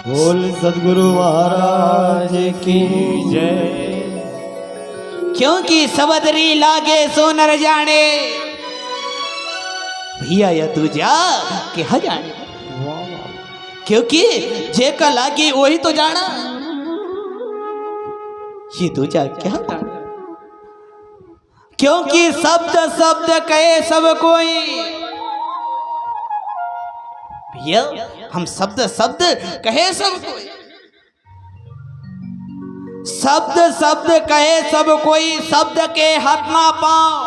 बोल सदगुरु महाराज की जय। क्योंकि सबदरी लागे सो नर जाने, भैया या तू जा के ह जाने, क्योंकि जे का लागी वही तो जाना, ये तू जा क्या जाने। क्योंकि शब्द शब्द कहे सब कोई, भैया हम शब्द शब्द कहे सब कोई, शब्द शब्द कहे सब कोई, शब्द के हाथ ना पाओ।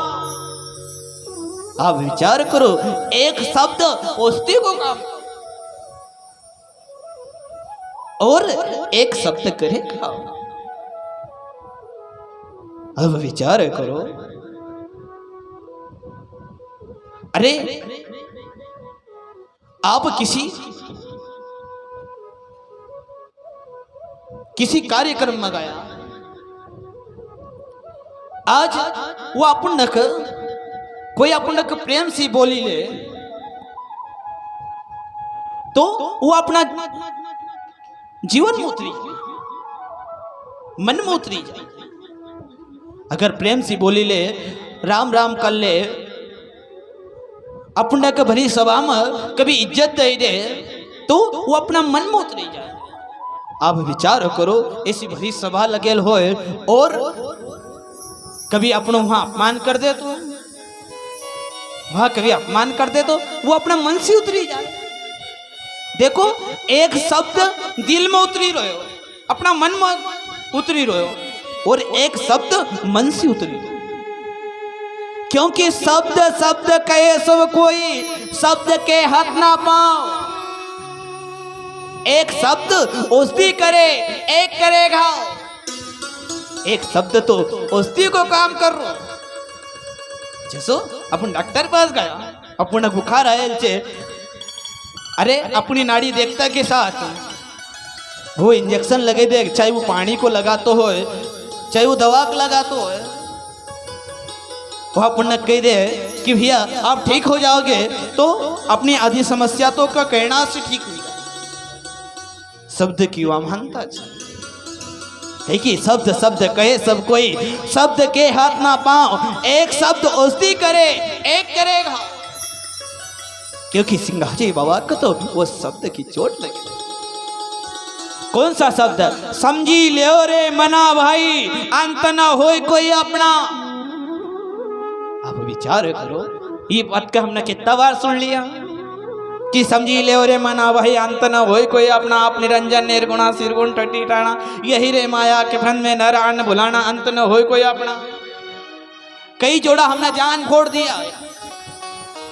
आप विचार करो, एक शब्द औषधि को काम और एक शब्द करे खाओ। अब विचार करो, अरे आप किसी कार्यक्रम में गया, आज वो अपन कोई अपन प्रेम से बोली ले तो वो अपना जीवन में उतरी, मन में उतरी जाए। अगर प्रेम से बोली ले, राम राम कर ले, अपना के भरी सभा में कभी इज्जत दे दे तो वो अपना मन में उतरी जाए। आप विचार करो, ऐसी भरी सभा लगेल होए और कभी अपनों वहां अपमान कर दे तो, वहां कभी अपमान कर दे तो वो अपना मन से उतरी जाए। देखो, एक शब्द दिल में उतरी रहे हो, अपना मन में उतरी रहे हो, और एक शब्द मन से उतरी। क्योंकि शब्द शब्द कहे सब कोई, शब्द के हाथ ना पाओ। एक शब्द औषधि करे, एक करे घाव। एक शब्द तो औषधि को काम कर रो। जैसो अपन डॉक्टर पास गया, अपन बुखार आयल छे, अरे अपनी नाड़ी देखता के साथ वो इंजेक्शन लगे दे, चाहे वो पानी को लगातो हो, चाहे वो दवा को लगातो हो, वो अपन कह दे कि भैया आप ठीक हो जाओगे तो अपनी आधी समस्या तो का कहना से ठीक हो जाए। शब्द की महानता है कि शब्द शब्द कहे सब कोई, शब्द के हाथ ना पाओ। एक शब्द औषधि करे, एक करेगा। क्योंकि सिंगाजी बाबा को तो वो शब्द की चोट लगी। कौन सा शब्द? समझी ले रे मना भाई, अंत न होए कोई अपना। आप विचार करो, ये बात का हमने कितना बार सुन लिया कि समझी ले रे मना भाई, अंत न होए कोई अपना। आप निरंजन निर्गुणा सिरगुण टटी टाणा, यही रे माया के फन में नर आन भुलाना, अंत न होए कोई अपना। कई जोड़ा हमने जान फोड़ दिया,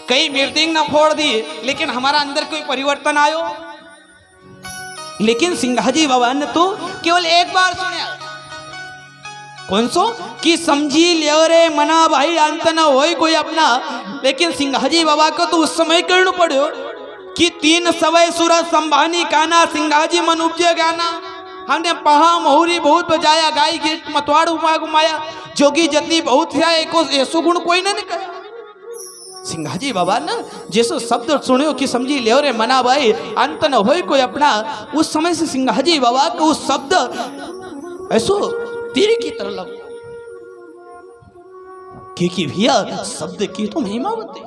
कई मृतिंग न फोड़ दी, लेकिन हमारा अंदर कोई परिवर्तन आयो। लेकिन सिंगाजी बाबा ने तो केवल एक बार सुना। कौन सो? कि समझी ले रे मना भाई, अंत न होए कोई अपना। लेकिन सिंगाजी बाबा को तो उस समय करना पड़ो कि 3 सवय सूरज संभानी काना, सिंगाजी मन उपजे गाना। हमने पहा मोहरी बहुत बजाया, गाय गीत मतवाड़ उमा घुमाया, जोगी जति बहुत है, एको ऐसो गुण कोई ना निकला। सिंगाजी बाबा ने जैसो शब्द सुने कि समझी ले रे मना भाई, अंत न होए कोई अपना, उस समय से सिंगाजी बाबा को उस शब्द ऐसो तीर की तरह लग। क्योंकि भैया शब्द की तो महिमा होती।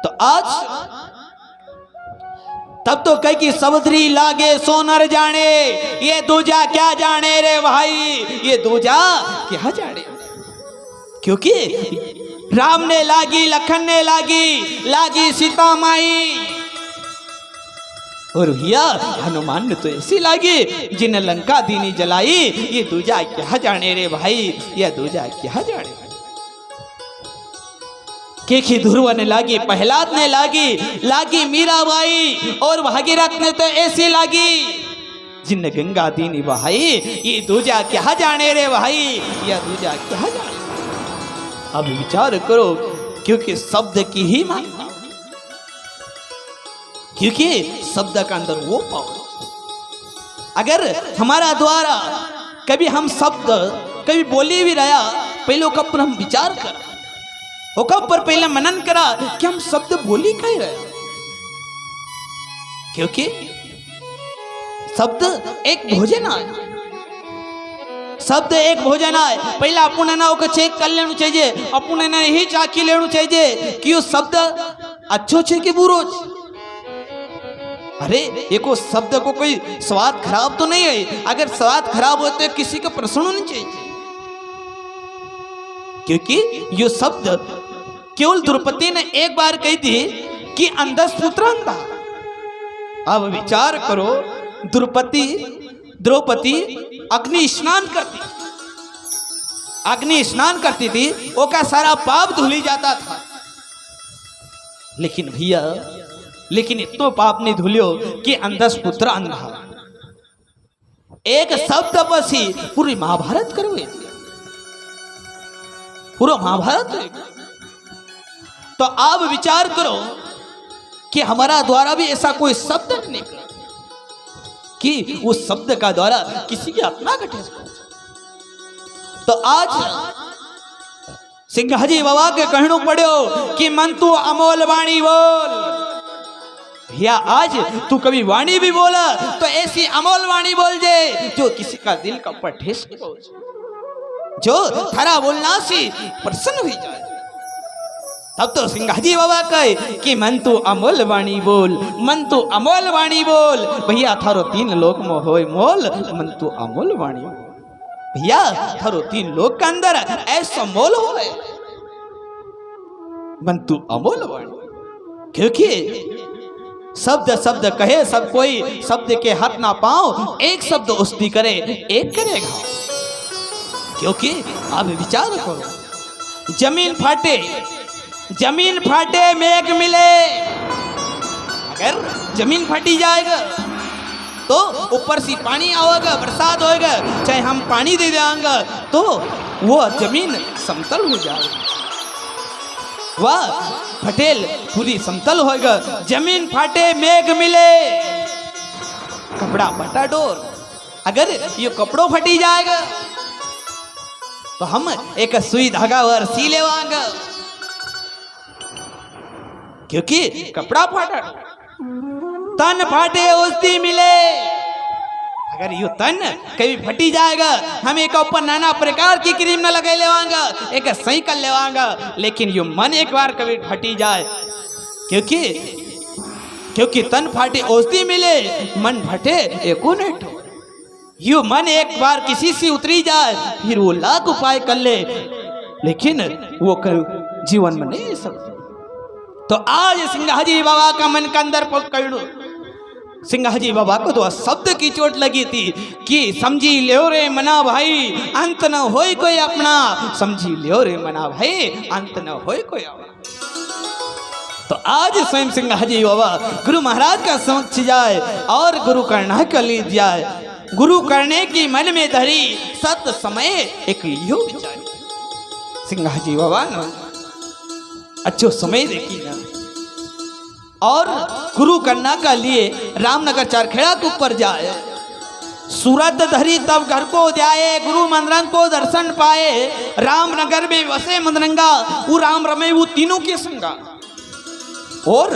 तो आज तब तो कह कि सबदरी लागे सोनर जाने, ये दूजा क्या जाने रे भाई, ये दूजा क्या जाने। क्योंकि राम ने लागी, लखन ने लागी सीता माई, और भैया हनुमान ने तो ऐसी लागी जिन्हें लंका दीनी जलाई। ये दूजा क्या जाने रे भाई, ये दूजा क्या जाने। केखी ध्रुव ने लागी, प्रहलाद ने लागी मीराबाई, और भागीरथ ने तो ऐसी लागी जिन्हें गंगा दीनी बहाई। ये दूजा क्या जाने रे भाई, ये दूजा क्या जाने। अब विचार करो, क्योंकि शब्द की ही मान्यता, क्योंकि शब्द का अंदर वो पावर। अगर हमारा द्वारा कभी हम शब्द कभी बोली भी रहा, पहले ऊपर हम विचार कर, ऊपर पहले मनन करा कि हम शब्द बोली कह रहे। क्योंकि शब्द एक भोजन है, शब्द एक भोजन है। पहला अपन ना ओके चेक कर लेना चाहिए, अपन ने यही चाखी लेना चाहिए कि वो शब्द अच्छो छे कि बुरो छे। अरे एको शब्द को कोई स्वाद खराब तो नहीं है, अगर स्वाद खराब होते तो किसी का प्रश्न नहीं चाहिए, क्योंकि ये शब्द केवल द्रौपदी ने एक बार कही थी कि अंधस पुत्र अंधा। अब विचार करो, द्रौपदी अग्नि स्नान करती थी, वो का सारा पाप धुली जाता था। लेकिन भैया, लेकिन इतो पाप नहीं धुलियो कि अंधस पुत्र अंधा। एक शब्द बस ही पूरी महाभारत करवे, पूरा महाभारत। तो आप विचार करो कि हमारा द्वारा भी ऐसा कोई शब्द नहीं निकला कि उस शब्द का द्वारा किसी की आत्मा का ठेस पहुंचे। तो आज सिंघाजी बाबा के कहना पड़ो कि मन तू अमोल वाणी बोल। भैया आज तू कभी वाणी भी बोला तो ऐसी अमोल वाणी बोल जे जो किसी का दिल का ऊपर ठेस नहीं पहुंचे, जो थारा बोलना से प्रसन्न हुई जाए। तब तो सिंघाजी बाबा कहे कि मन तू अमोल वाणी बोल, मन तू अमोल वाणी बोल। भैया थारो 3 लोक में होय मोल, मन तू अमोल वाणी बोल। भैया थारो 3 लोक के अंदर ऐसा मोल होए, मन तू अमोल वाणी। क्योंकि शब्द कहे सब कोई, शब्द के हाथ ना पाओ, एक शब्द उस्ती करे एक करेगा। क्योंकि आप विचार करो, जमीन फाटे मेघ मिले। अगर जमीन फटी जाएगा तो ऊपर से पानी आएगा, बरसात होएगा, चाहे हम पानी दे देंगे तो वो जमीन समतल हो जाएगी, वह फटेल पूरी समतल होएगा। जमीन फाटे मेघ मिले, कपड़ा फटा डोर। अगर ये कपड़ों फटी जाएगा तो हम एक सुई धागा वर सी लेवांगे, क्योंकि कपड़ा फाटा। तन फाटे औषधि मिले। अगर यो तन कभी फटी जाएगा, हम एक ऊपर नाना प्रकार की क्रीम न लगे लेवांगा, एक सही कर लेवांगा। लेकिन यो मन एक बार कभी फटी जाए, क्योंकि तन फाटे औषधि मिले, मन फटे एको नहीं ठो। यो मन एक बार किसी से उतरी जाए फिर वो लाख उपाय कर ले, लेकिन वो जीवन में नहीं सकता। तो आज सिंघाजी बाबा का मन के अंदर पकड़ो। सिंघाजी बाबा को तो शब्द की चोट लगी थी कि समझी लियो रे मना भाई, अंत न होए कोई अपना। समझी लियो रे मना भाई, अंत न होए कोई अपना। तो आज स्वयं सिंघाजी बाबा गुरु महाराज का समक्ष जाए और गुरु करना कर ली जाए। गुरु करने की मन में धरी सत समय एक यो विचार। सिंघाजी बाबा ने अच्छो समय देखी ना, और गुरु करना का लिए रामनगर चारखेड़ा के ऊपर जाए। सूरत धरी तब घर को जाए, गुरु मंदिर को दर्शन पाए। रामनगर में वसे मंदरंगा, वो राम रमे वो तीनों के संगा, और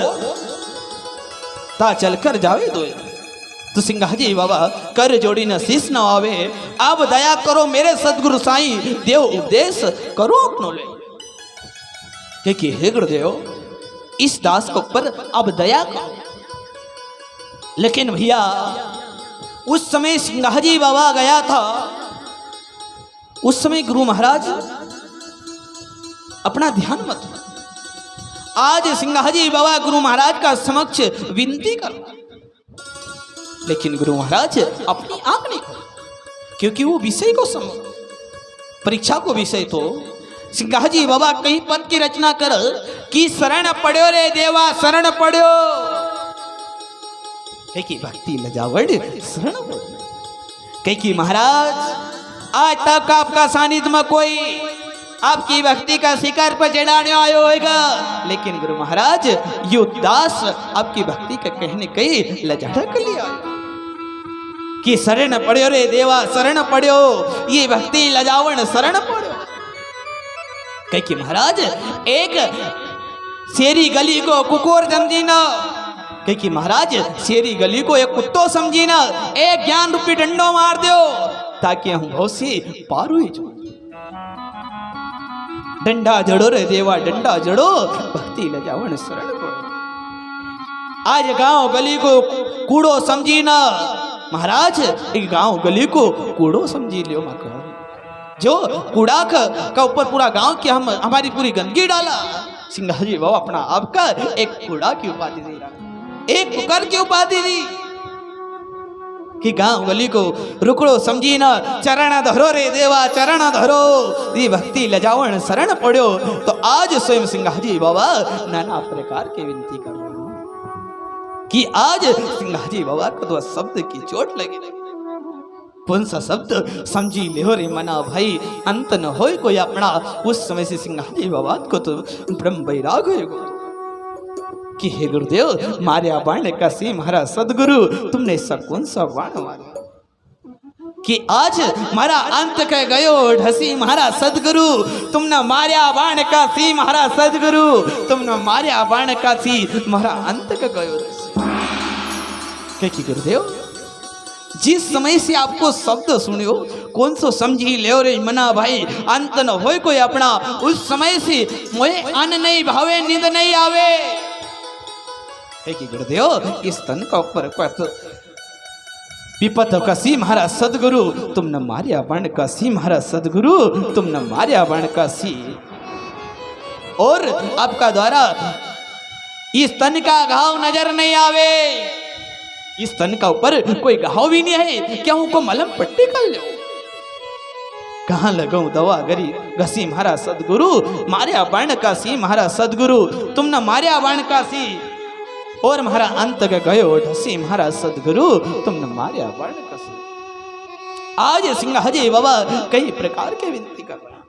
ता चलकर जावे दो। तो सिंघाजी बाबा कर जोड़ी न शीश न आवे, अब दया करो मेरे सदगुरु साईं, देव उपदेश करो अपनो ले। क्योंकि हे गुरुदेव, इस दास के ऊपर अब दया करो। लेकिन भैया उस समय सिंघाजी बाबा गया था, उस समय गुरु महाराज अपना ध्यान मत। आज सिंघाजी बाबा गुरु महाराज का समक्ष विनती करो, लेकिन गुरु महाराज अपनी आंख नहीं खोले, क्योंकि वो विषय को समझ, परीक्षा को विषय। तो सिंघाजी बाबा कहीं पद की रचना कर कि शरण पड़ो रे देवा शरण पड़ो, कहीं भक्ति लजावड़ शरण पड़ो। कहीं महाराज आज तक आपका सानिध्य में कोई आपकी भक्ति का शिकार पर चढ़ाने आयो होगा, लेकिन गुरु महाराज यो दास आपकी भक्ति का कहने कई लजाड़ा कर लिया कि शरण पड़ो रे देवा शरण पड़ो, ये भक्ति लजावण शरण पड़ो। कहीं महाराज एक शेरी गली को कुकोर जमदी न कि महाराज शेरी गली को एक कुत्तो समझी ना, एक ज्ञान रूपी डंडो मार दो ताकि हम भौसी पार हुई जो। डंडा जड़ो रे देवा डंडा जड़ो, भक्ति लजावण शरण को। आज गांव गली को कूड़ो समझी ना महाराज, एक गांव गली को कूड़ो समझी लियो माँ कहो। जो कूड़ा का ऊपर पूरा गांव की हमारी पूरी गंदगी डाला, सिंघाजी बाबा अपना आपका एक कूड़ा की उपाधि दे रहा, एक कुकर की उपाधि दी कि गांव गली को रुकड़ो समझी ना, चरण धरो रे देवा चरण धरो, दी भक्ति लजावण शरण पड़ो। तो आज स्वयं सिंघाजी बाबा नाना प्रकार के विनती कर रहे हैं कि आज सिंघाजी बाबा को तो शब्द की चोट लगी। कौन सा शब्द समझी ले रे मना भाई, अंत न हो कोई अपना। उस समय से सिंघाजी बाबा को तो ब्रह्म वैराग हो कि हे गुरुदेव मार्या बाण का सी महाराज सदगुरु, तुमने ऐसा कौन सा बाण मारा कि आज मारा अंत कह गयो ढसी महाराज सदगुरु। तुमने मार्या बाण का सी महाराज सदगुरु, तुमने मार्या बाण का सी मारा अंत कह गयो। क्या गुरुदेव जिस समय से आपको शब्द सुनियो कौन सो समझी ले रे मना भाई, अंत न हो कोई अपना। उस समय से मोए अन्न नहीं भावे नींद नहीं आवे। कि गुरुदेव इस तन का ऊपर विपत कसी महाराज सदगुरु, तुम न मार्या बाण कसी महाराज सदगुरु, तुम न मार्या बाण कसी। और आपका द्वारा इस तन का घाव नजर नहीं आवे, इस तन का ऊपर कोई घाव भी नहीं है, क्या उनको मलम पट्टी कर लो। कहाँ लगाऊं दवा गरी घसी महाराज सदगुरु, मार्या बाण का सी महाराज सदगुरु, तुम न मार्या बाण का सी। और महारा अंत गयो ढसी महाराज सदगुरु, तुम न मार्या बाण का सी। आज सिंघाजी बाबा कई प्रकार के विनती कर रहे हैं,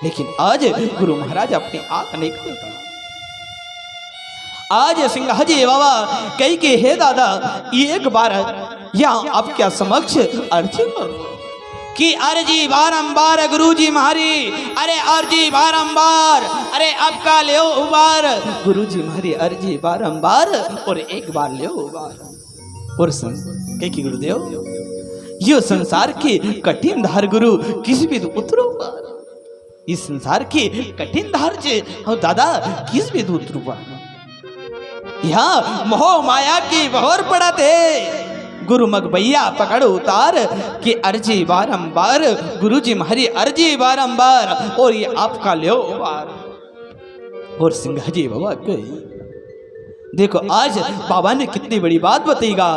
लेकिन आज गुरु महाराज अपनी आंख नहीं खोलता। आज सिंघाजी बाबा कई के हे दादा एक बार यहाँ आप क्या समक्ष अर्जी करो कि अर्जी बारंबार गुरुजी महारी, अरे अर्जी बारंबार, अरे आपका ले उबार गुरुजी महारी अर्जी बारंबार, और एक बार ले उबार। और सुन कि गुरुदेव यो संसार की कठिन धार गुरु किस भी उतरो पार, इस संसार की कठिन धार से हम दादा किस भी उतरो पार। यहाँ मोह माया की बहोर पड़ा थे, गुरु मगबैया पकड़ उतार कि अर्जी बारंबार गुरुजी महारी अर्जी बारंबार, और ये आपका ल्यो बार। और सिंघाजी बाबा कही देखो आज बाबा ने कितनी बड़ी बात बताईगा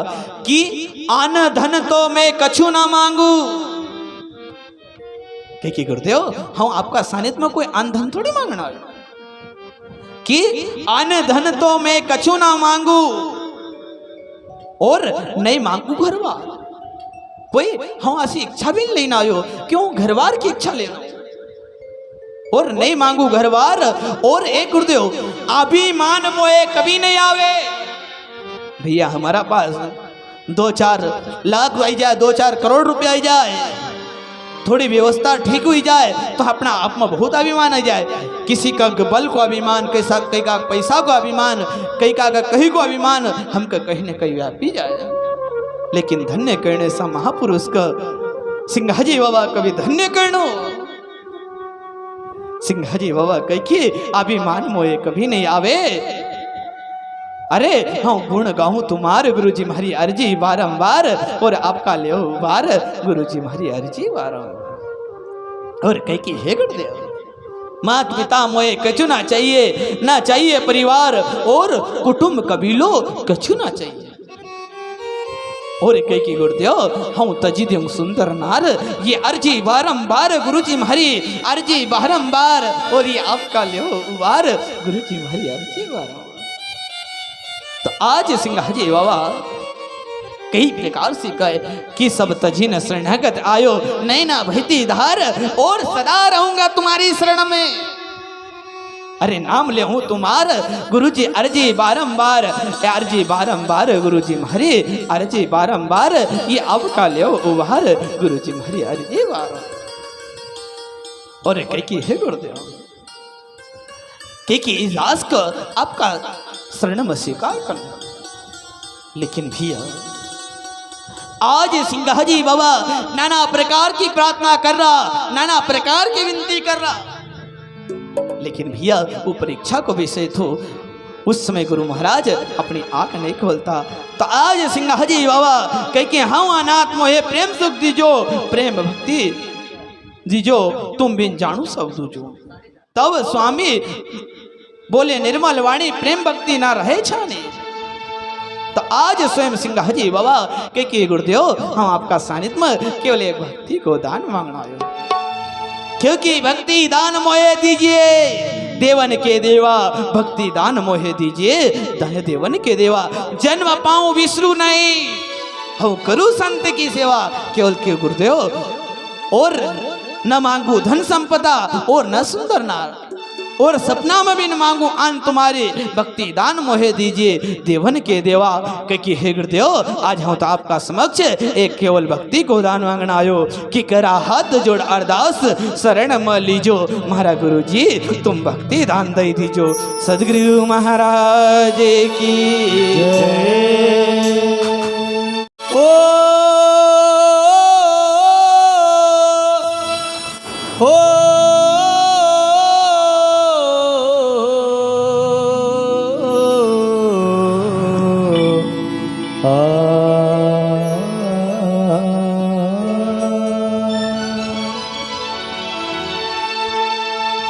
कि आन धन तो मैं कछु ना मांगू। क्या गुरुदेव हम आपका सानिध्य में कोई आन धन थोड़ी मांगना है कि आन धन तो मैं कछु ना मांगू, और नहीं मांगू घरवार। कोई हम ऐसी इच्छा भी नहीं आयो, क्यों घरवार की इच्छा लेना, और नहीं मांगू घरवार। और एक गुरुदेव अभिमान मोए कभी नहीं आवे। भैया हमारा पास 2-4 लाख आई जाए, 2-4 करोड़ रुपया आई जाए, थोड़ी व्यवस्था ठीक हुई जाए तो अपना आप में बहुत अभिमान आ जाए। किसी का बल को अभिमान, कैसा कहीं का पैसा को अभिमान, कहीं का कहीं को अभिमान, हमका कहीं न कहीं व्यापी जाए। लेकिन धन्य करने सा महापुरुष का सिंघाजी बाबा कभी धन्य करनो। सिंघाजी बाबा कही अभिमान मोए कभी नहीं आवे। अरे हाँ गुण गाऊं तुम्हारे गुरुजी महारी अर्जी बारंबार, और आपका ले बार गुरुजी महारी अर्जी बारंबार। और कह की हे गुरुदेव मात पिता मोए कछु ना चाहिए, ना चाहिए परिवार और कुटुंब कबीलो कछु ना चाहिए। और कह की गुरुदेव हम तजी दें सुंदर नार, ये अर्जी बारंबार गुरुजी महारी अर्जी बारंबार, और ये आपका ले बार गुरुजी महारी अर्जी बारंबार। तो आज सिंघाजी बाबा कई प्रकार से कहे कि सब तजी न शरणागत आयो, नैना बहती धार, और सदा रहूंगा तुम्हारी शरण में। अरे नाम ले हूं तुम्हार गुरुजी अर्जी बारंबार, अर्जी बारंबार गुरुजी महारी अर्जी बारंबार, ये अब का ले उबार गुरुजी महारी अर्जी बारंबार। और कई है गुरुदेव कि इजाज को आपका शरण में स्वीकार करना। लेकिन भैया आज सिंगाजी बाबा नाना प्रकार की प्रार्थना कर रहा, नाना प्रकार की विनती कर रहा, लेकिन भैया वो परीक्षा को विषय तो उस समय गुरु महाराज अपनी आंख नहीं खोलता। तो आज सिंगाजी बाबा कह के हम अनाथ मोहे प्रेम सुख दीजो, प्रेम भक्ति दीजो, तुम बिन जानू सब दूजो। तब स्वामी बोले निर्मल वाणी प्रेम भक्ति ना रहे छाने। तो आज स्वयं सिंगाजी बाबा के गुरुदेव हम आपका सानिध्य में केवल एक भक्ति को दान मांगना है, क्योंकि भक्ति दान मोहे दीजिए देवन के देवा, भक्ति दान मोहे दीजिए धन देवन के देवा। जन्म पाऊं विसरू नहीं, हम करूं संत की सेवा केवल के गुरुदेव। और न मांगू धन संपदा और न सुंदर नार, और सपना में भी न मांगू आन तुम्हारे, भक्ति दान मोहे दीजिए देवन के देवा। क्योंकि हे गुरुदेव आज हम तो आपका समक्ष एक केवल भक्ति को दान मांगना आयो कि करा हाथ जोड़ अरदास शरण में लीजो, महारा गुरु जी तुम भक्ति दान दे दीजो। सदगुरु महाराज की जय।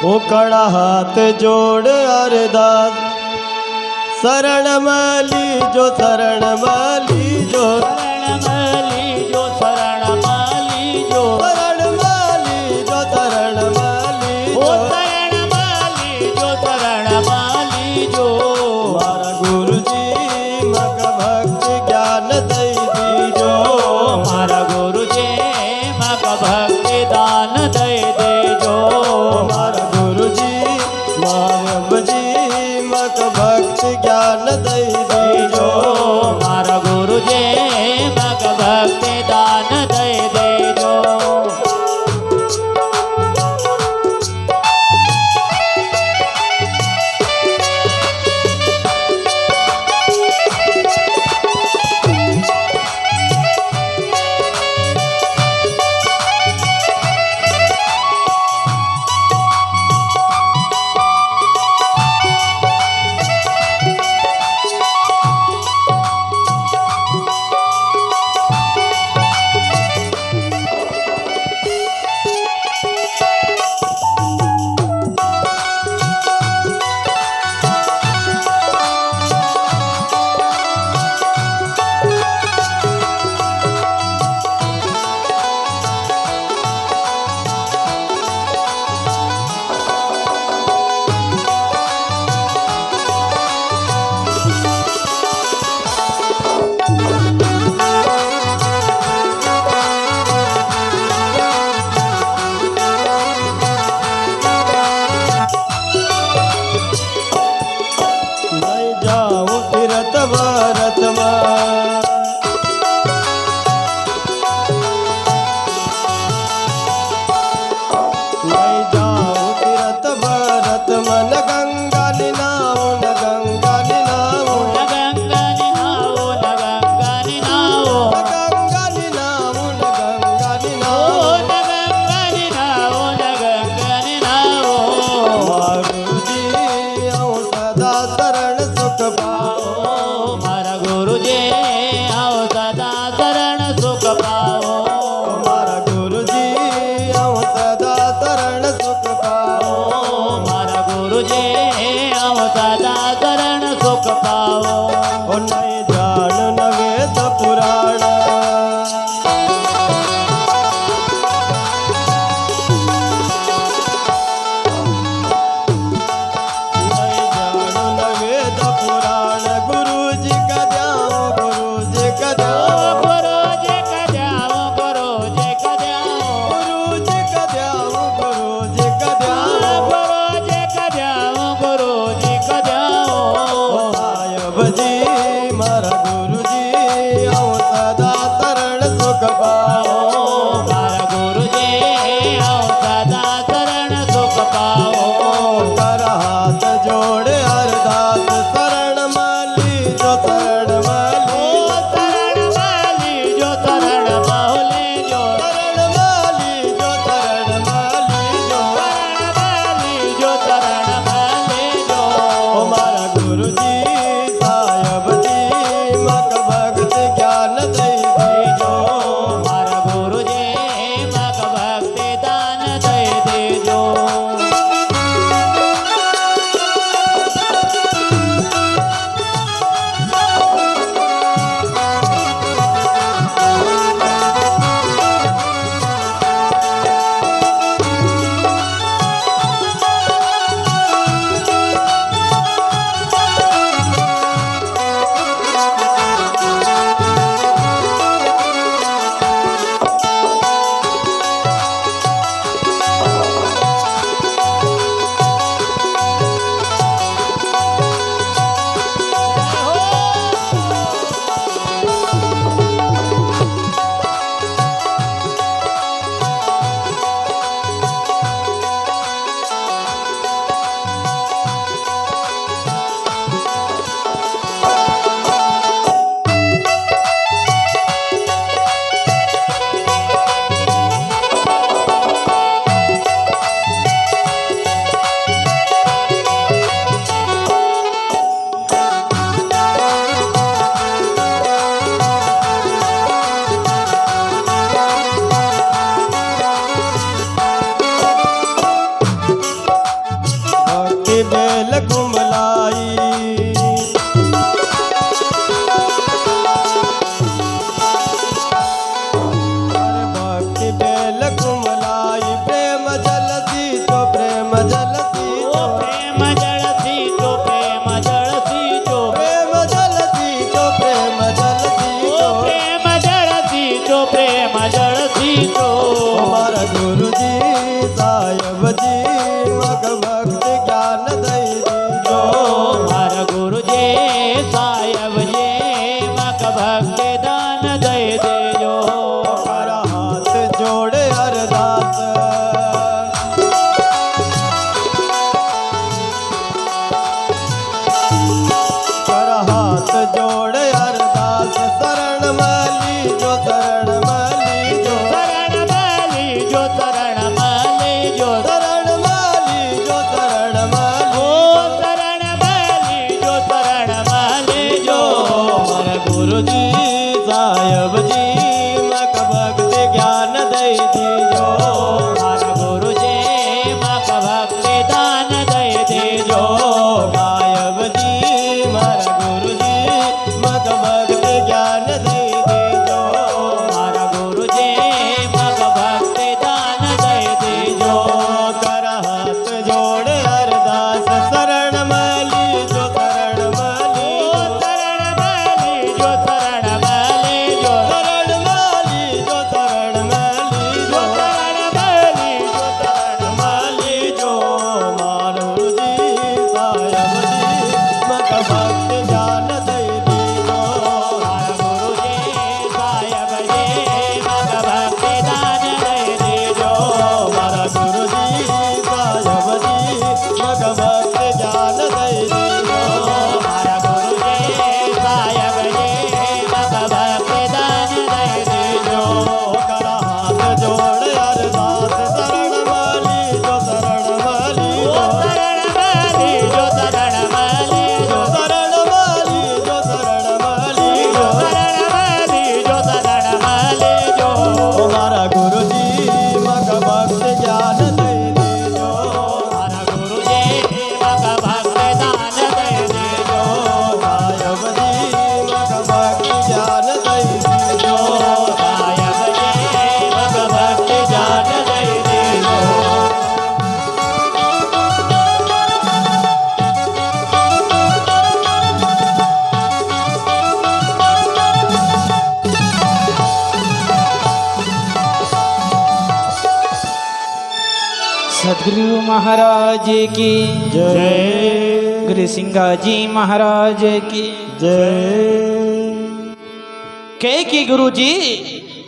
ओ कड़ा हाथ जोड़ अरदास शरण माली जो, शरण माली जो, शरण माली जो, शरण माली जो, शरण माली जो, शरण माली ओ जो, शरण माली जो, शरण माली जो। हमारा गुरु जी मग भक्ति ज्ञान दई दीजो, हमारा गुरु जी मग भक्ति दान दे देजो। हमारा गुरु जी मारम जी मग भक्ति ज्ञान दई दीजो। हमारा गुरु जी भक्ति बेल कुमलाई। भक्ति बेल कुमलाई प्रेम जलती तो प्रेम जलती ओ प्रेम जलसी जो प्रेम जलसी जो प्रेम जलती जो प्रेम जलती ओ प्रेम जलसी जो प्रेम जलसी जो हमारा गुरु जी साहेब जी मग भक्ति ज्ञान दई दीजो। हर गुरु जी साहेब जी मक भक्ति दान दे देजो। हर हाथ जोड़े अरदास हर हाथ जोड़े अरदास शरण माली जो शरण माली जो शरण माली जो शरण माली जो शरण माली जो शरण माली ओ शरण माली जो शरण माली जो हमारा गुरु जी साहेब जी मक भक्ति ज्ञान दई दीजो। हर गुरु जी मक भक्ति दान दे देजो। गायब जी मारा गुरु जी मक भक्ति ज्ञान दई दीजो। हर गुरु जी मक भक्ति दान दे देजो। कर हाथ जोड़े अरदास शरण माली जो शरण माली ओ शरण माली जो शरण माली जो शरण माली जो शरण माली जो शरण माली जो शरण माली जो मारू जी साहेब जी मक भक्ति ज्ञान दई दीजो। हर गुरु जी साहेब जी मक भक्ति दान दे देजो। हमारा गुरु जी साहेब जी मक भक्ति ज्ञान दई दीजो। हर गुरु जी साहेब जी मक भक्ति दान दे देजो। कर हाथ जोड़ अरदास शरण माली जो शरण माली ओ शरण माली जो शरण माली जो शरण माली जो शरण माली शरण माली जो शरण माली जो हमारा गुरु जी मक भक्ति ज्ञान दई दीजो। हर गुरु जी मक भक्ति दान दे देजो। साहेब जी मक भक्ति ज्ञान दई दीजो। साहेब जी मक भक्ति दान दे देजो। सदगुरु महाराज की जय गुरु सिंगा जी महाराज की जय। कह की गुरु जी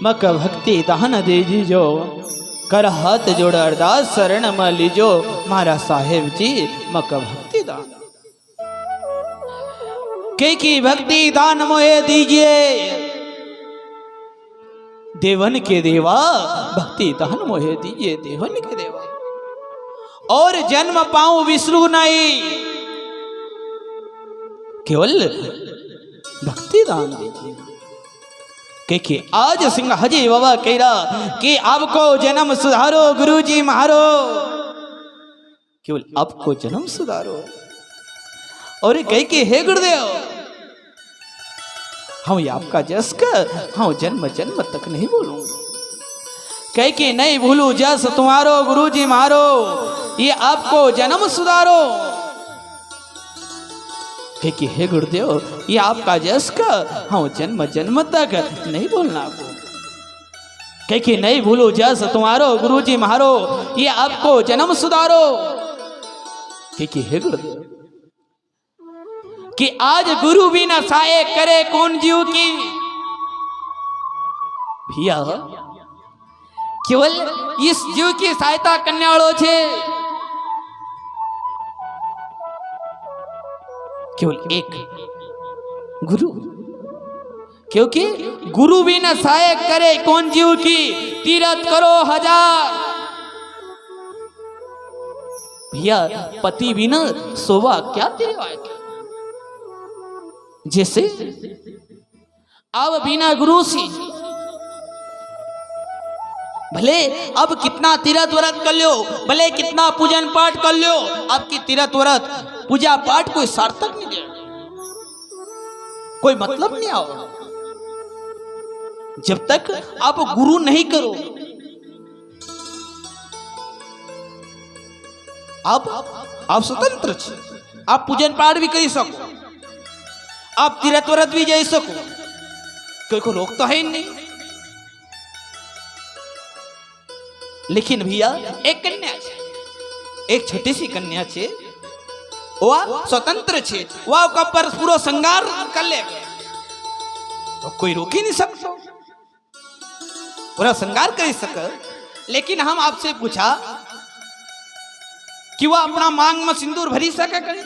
मक भक्ति दान दे दीजो। कर हाथ जोड़ अरदास शरण में लीजो। महाराज साहेब जी मक भक्ति दान कह की भक्ति दान मोहे दीजिए। देवन के देवा भक्ति दान मोहे दीजिए। देवन के देवा और जन्म पाऊं विष्णु नहीं केवल भक्ति दान दीजिए। क्योंकि आज सिंह हजी बाबा कह रहा कि आपको जन्म सुधारो गुरुजी मारो। केवल आपको जन्म सुधारो और कह के हे गुरुदेव हम ये आपका जस कर हाँ जन्म जन्म तक नहीं बोलूंगा। कह के नहीं भूलू जस तुम्हारो गुरुजी मारो। ये आपको जन्म सुधारो। कह के हे गुरुदेव ये आपका जस का हाँ जन्म जन्म तक नहीं बोलना आपको। कह के नहीं भूलू जस तुम्हारो गुरुजी मारो। ये आपको जन्म सुधारो। कह के हे गुरुदेव कि आज गुरु भी न सहाय करे कौन जीव की। भैया केवल इस जीव की सहायता करने वालों छे। केवल एक गुरु क्योंकि गुरु भी न सहायक करे कौन जीव की। तीरथ करो हजार भैया पति बिना शोभा क्या तेरे जैसे अब बिना गुरु सी भले अब कितना तीर्थ व्रत कर लो, भले कितना पूजन पाठ कर लो, आपकी तीर्थ व्रत पूजा पाठ कोई सार्थक नहीं दे, कोई मतलब नहीं आओ जब तक आप गुरु नहीं करो। आप स्वतंत्र छे, आप पूजन पाठ भी कर सको, आप तीर्थ व्रत भी जा सको, कोई को रोक तो है ही नहीं। लेकिन भैया एक कन्या छे, एक छोटी सी कन्या छे, वह स्वतंत्र छे, वह का पर पूरा श्रृंगार कर लेगा, तो कोई रोक ही नहीं सकता, पूरा श्रृंगार कर सके। लेकिन हम आपसे पूछा कि वह अपना मांग में सिंदूर भरी सके करे,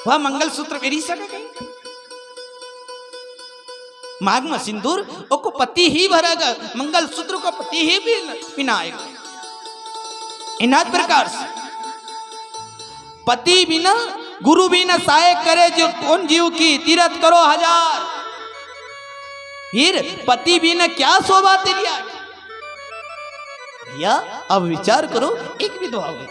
वह मंगलसूत्र पहरी सके करे, मांग में सिंदूर को पति ही भरेगा, मंगलसूत्र को पति ही भी पिनाएगा। इनाद प्रकार से पति बिना गुरु बिना सहायक करे जो कौन जीव की तीर्थ करो हजार, फिर पति बिना क्या शोभा तेरी आगे। भैया अब विचार करो, एक विधवा हुई,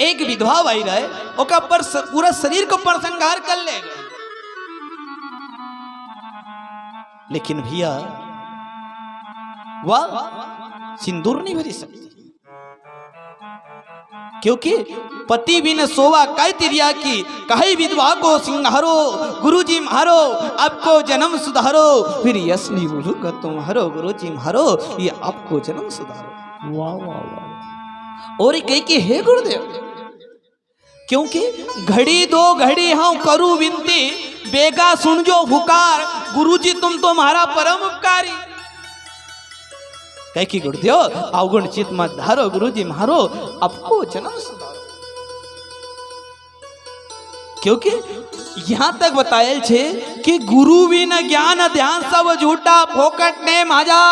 एक विधवा भाई रहे, ओका पर पूरा शरीर को पर श्रृंगार कर लेगा, लेकिन भैया वह सिंदूर नहीं भरी सकती, क्योंकि पति बिन शोभा कई तिरिया की, कही विधवा को सिंहारो, गुरुजी म्हारो आपको जन्म सुधारो, फिर यसनी गुरु का तुम हरो, गुरुजी म्हारो ये आपको जन्म सुधारो। वाह वाह वाह। और कही कि हे गुरुदेव, क्योंकि घड़ी दो घड़ी हाँ करू विनती, बेगा सुन जो पुकार, गुरुजी तुम तो हमारा परम उपकारी। कह कि गुरुदेव अवगुण चित मत धारो, गुरुजी मारो आपको जन्म सुधारो। क्योंकि यहां तक बतायल छे कि गुरु बिन ज्ञान ध्यान सब झूठा, फोकट ने माजा।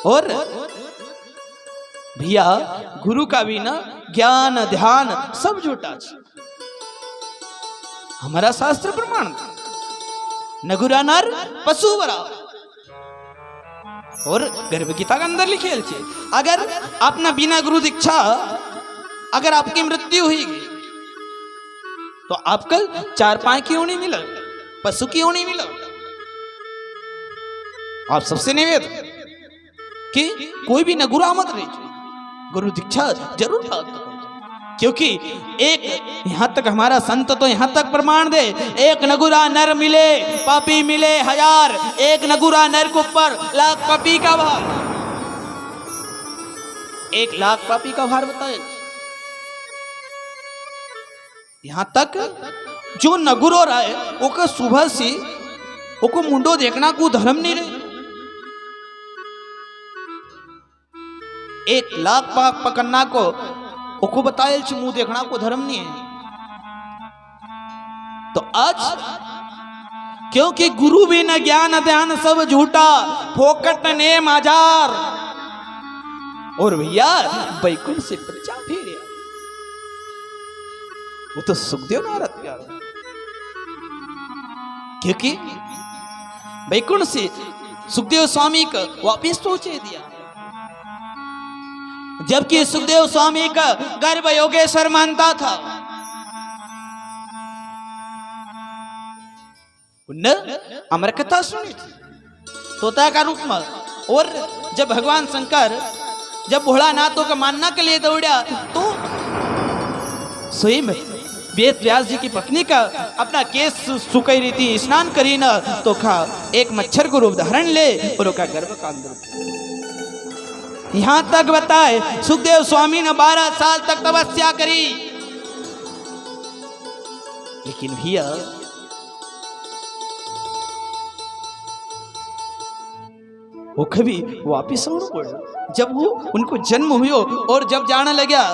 और भैया गुरु का बिना ज्ञान ध्यान सब झूठा छे, हमारा शास्त्र प्रमाण नगुरा नर पशु बराबर। और गर्भ गीता के अंदर लिखेल छे, अगर अपना बिना गुरु दीक्षा अगर आपकी मृत्यु हुई तो आपको चार पांच क्यों नहीं मिला, पशु क्यों नहीं मिला। आप सबसे निवेदन कि कोई भी नगुरा मत रही, गुरु दीक्षा जरूर प्राप्त करो। क्योंकि एक यहां तक हमारा संत तो यहां तक प्रमाण दे, एक नगुरा नर मिले पापी मिले हजार, एक नगुरा नर के ऊपर लाख पापी का भार, 1 लाख पापी का भार बताए। यहां तक जो नगुरो रहा है वो सुबह से वो मुंडो देखना को धर्म नहीं रहे, 1 लाख पाप पकड़ना को बताए मुंह देखना को धर्म नहीं है। तो आज क्योंकि गुरु बिना ज्ञान ध्यान सब झूठा, फोकट ने माजार। और भैया बैकुंठ से बच्चा फेरे, वो तो सुखदेव नारद प्यार, क्योंकि बैकुंठ से सुखदेव स्वामी को वापिस पहुंचे दिया, जबकि सुखदेव स्वामी का गर्भ योगेश्वर मानता था। अमर कथा सुनी थी तोता का रूप में। और जब भगवान शंकर जब भोलानाथों का मानना के लिए दौड़ा तो स्वयं वेद व्यास जी की पत्नी का अपना केस सुखाई रही थी, स्नान करी न तो खा एक मच्छर को रूप धारण ले और का गर्भ का अंदर। यहां तक बताए सुखदेव स्वामी ने 12 साल तक तपस्या करी, लेकिन भैया वो कभी वापिस पड़ा। जब वो उनको जन्म हुआ और जब जाने लगा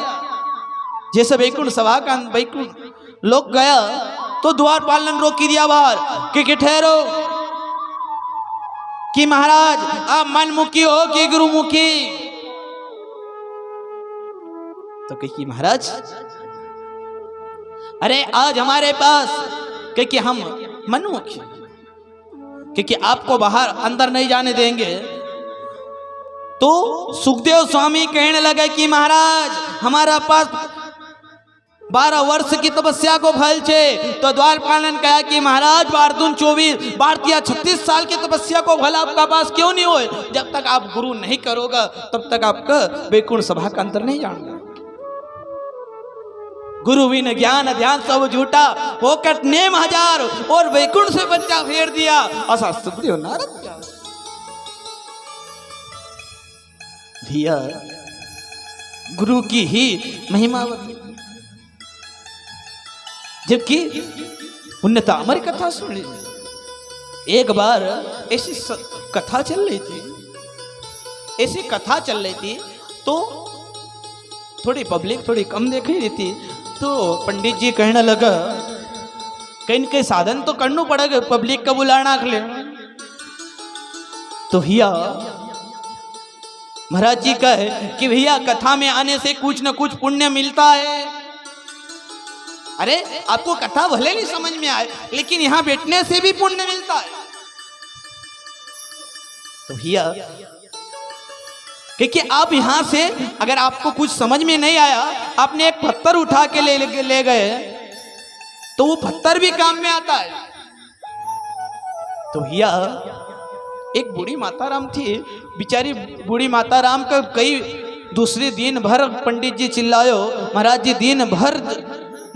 जैसे बैकुंठ सभा का बैकुंठ लोग गया तो द्वारपालन रोकी दिया बाहर कि ठहरो कि महाराज आप मनमुखी हो कि गुरुमुखी। तो कही महाराज अरे आज हमारे पास कि हम मनमुखी, क्योंकि आपको बाहर अंदर नहीं जाने देंगे। तो सुखदेव स्वामी कहने लगे कि महाराज हमारा पास 12 वर्ष की तपस्या को फल छे। तो द्वारपाल ने कहा कि महाराज 12×24 12 36 साल की तपस्या को फल आपका पास क्यों नहीं होए? जब तक आप गुरु नहीं करोगे तब तक आपका वैकुंठ सभा का अंतर नहीं जानना। गुरु बिन ज्ञान ध्यान सब झूठा, होकट नेम हजार और वैकुंठ से बच्चा फेर दिया। ऐसा सुखदेव नारद भैया गुरु की ही महिमा होती। जबकि उन्नत अमर कथा सुन ली। एक बार ऐसी कथा चल रही थी, तो थोड़ी पब्लिक थोड़ी कम देख रही थी। तो पंडित जी कहने लगा कहीं न कहीं साधन तो करना पड़ेगा पब्लिक का बुलाना के लिए। तो भैया महाराज जी कहे कि भैया कथा में आने से कुछ न कुछ पुण्य मिलता है। अरे आपको कथा भले नहीं समझ में आए लेकिन यहां बैठने से भी पुण्य मिलता है। तो भैया क्योंकि आप यहां से अगर आपको कुछ समझ में नहीं आया, आपने एक पत्थर उठा के ले गए तो वो पत्थर भी काम में आता है। तो भैया एक बूढ़ी माता राम थी, बिचारी बूढ़ी माता राम का कई दूसरे दिन भर पंडित जी चिल्लायो, महाराज जी दिन भर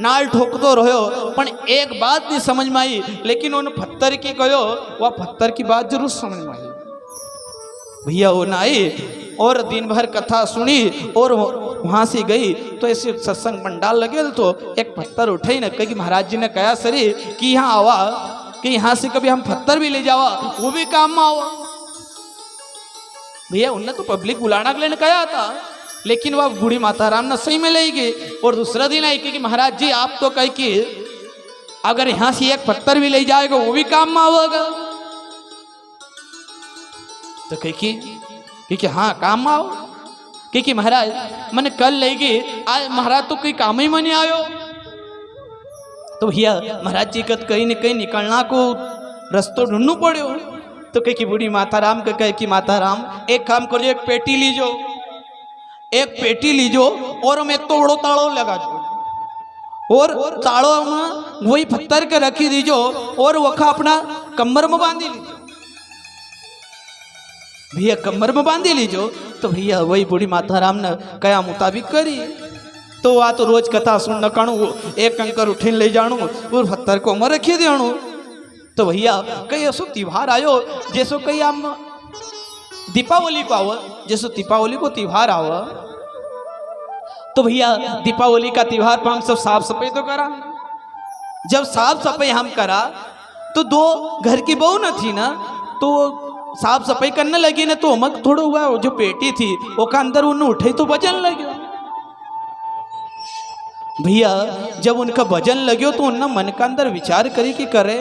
नाल ठोकतो रहो पण एक बात नहीं समझ में आई। लेकिन उन पत्थर की कहो वह पत्थर की बात जरूर समझ में आई। भैया वो ना आई और दिन भर कथा सुनी और वहां से गई। तो ऐसे सत्संग पंडाल लगे तो एक पत्थर उठे न कही महाराज जी ने कहा सरी कि यहाँ आवा कि यहाँ से कभी हम पत्थर भी ले जावा वो भी काम में आवा। भैया उनने तो पब्लिक बुलाना के लिए कहा था, लेकिन वह बूढ़ी माता राम ने सही में ले गई। और दूसरा दिन आई कि महाराज जी आप तो कहे कि अगर यहां से एक पत्थर भी ले जाएगा वो भी काम में आवेगा। तो कहे कि हाँ काम में आओ। कि महाराज मैंने कल ले गई आज महाराज तो कोई काम ही में नहीं आयो। तो भैया महाराज जी का कहीं न कहीं निकलना को रस्तो ढूंढना पड़ो। तो कहे कि बूढ़ी माता राम का कहे कि माता राम एक काम करो, एक पेटी लीजो और मैं तोड़ो ताड़ो लगा दो और ताड़ो में वही पत्थर के रखी दीजो और वखा अपना कमर में बांधी लीजो। भैया कमर में बांधी लीजो। तो भैया वही बूढ़ी माता राम ने कया मुताबिक करी। तो आ तो रोज कथा सुन नकाणु एक कंकर उठीन ले जाणु और पत्थर को मर रखी देणु। तो भैया कई ऐसो त्योहार आयो जैसो कई आम दीपावली को आव, जैसो दीपावली को त्योहार आव। तो भैया दीपावली का त्योहार पर हम सब साफ सफाई तो करा। जब साफ सफाई हम करा तो दो घर की बहू न थी ना, तो साफ सफाई करने लगी ना तो हमक थोड़ा हुआ जो पेटी थी वो का अंदर उन्हें उठे तो बजन लगे। भैया जब उनका भजन लगे तो उन्हें मन का अंदर विचार करी कि करे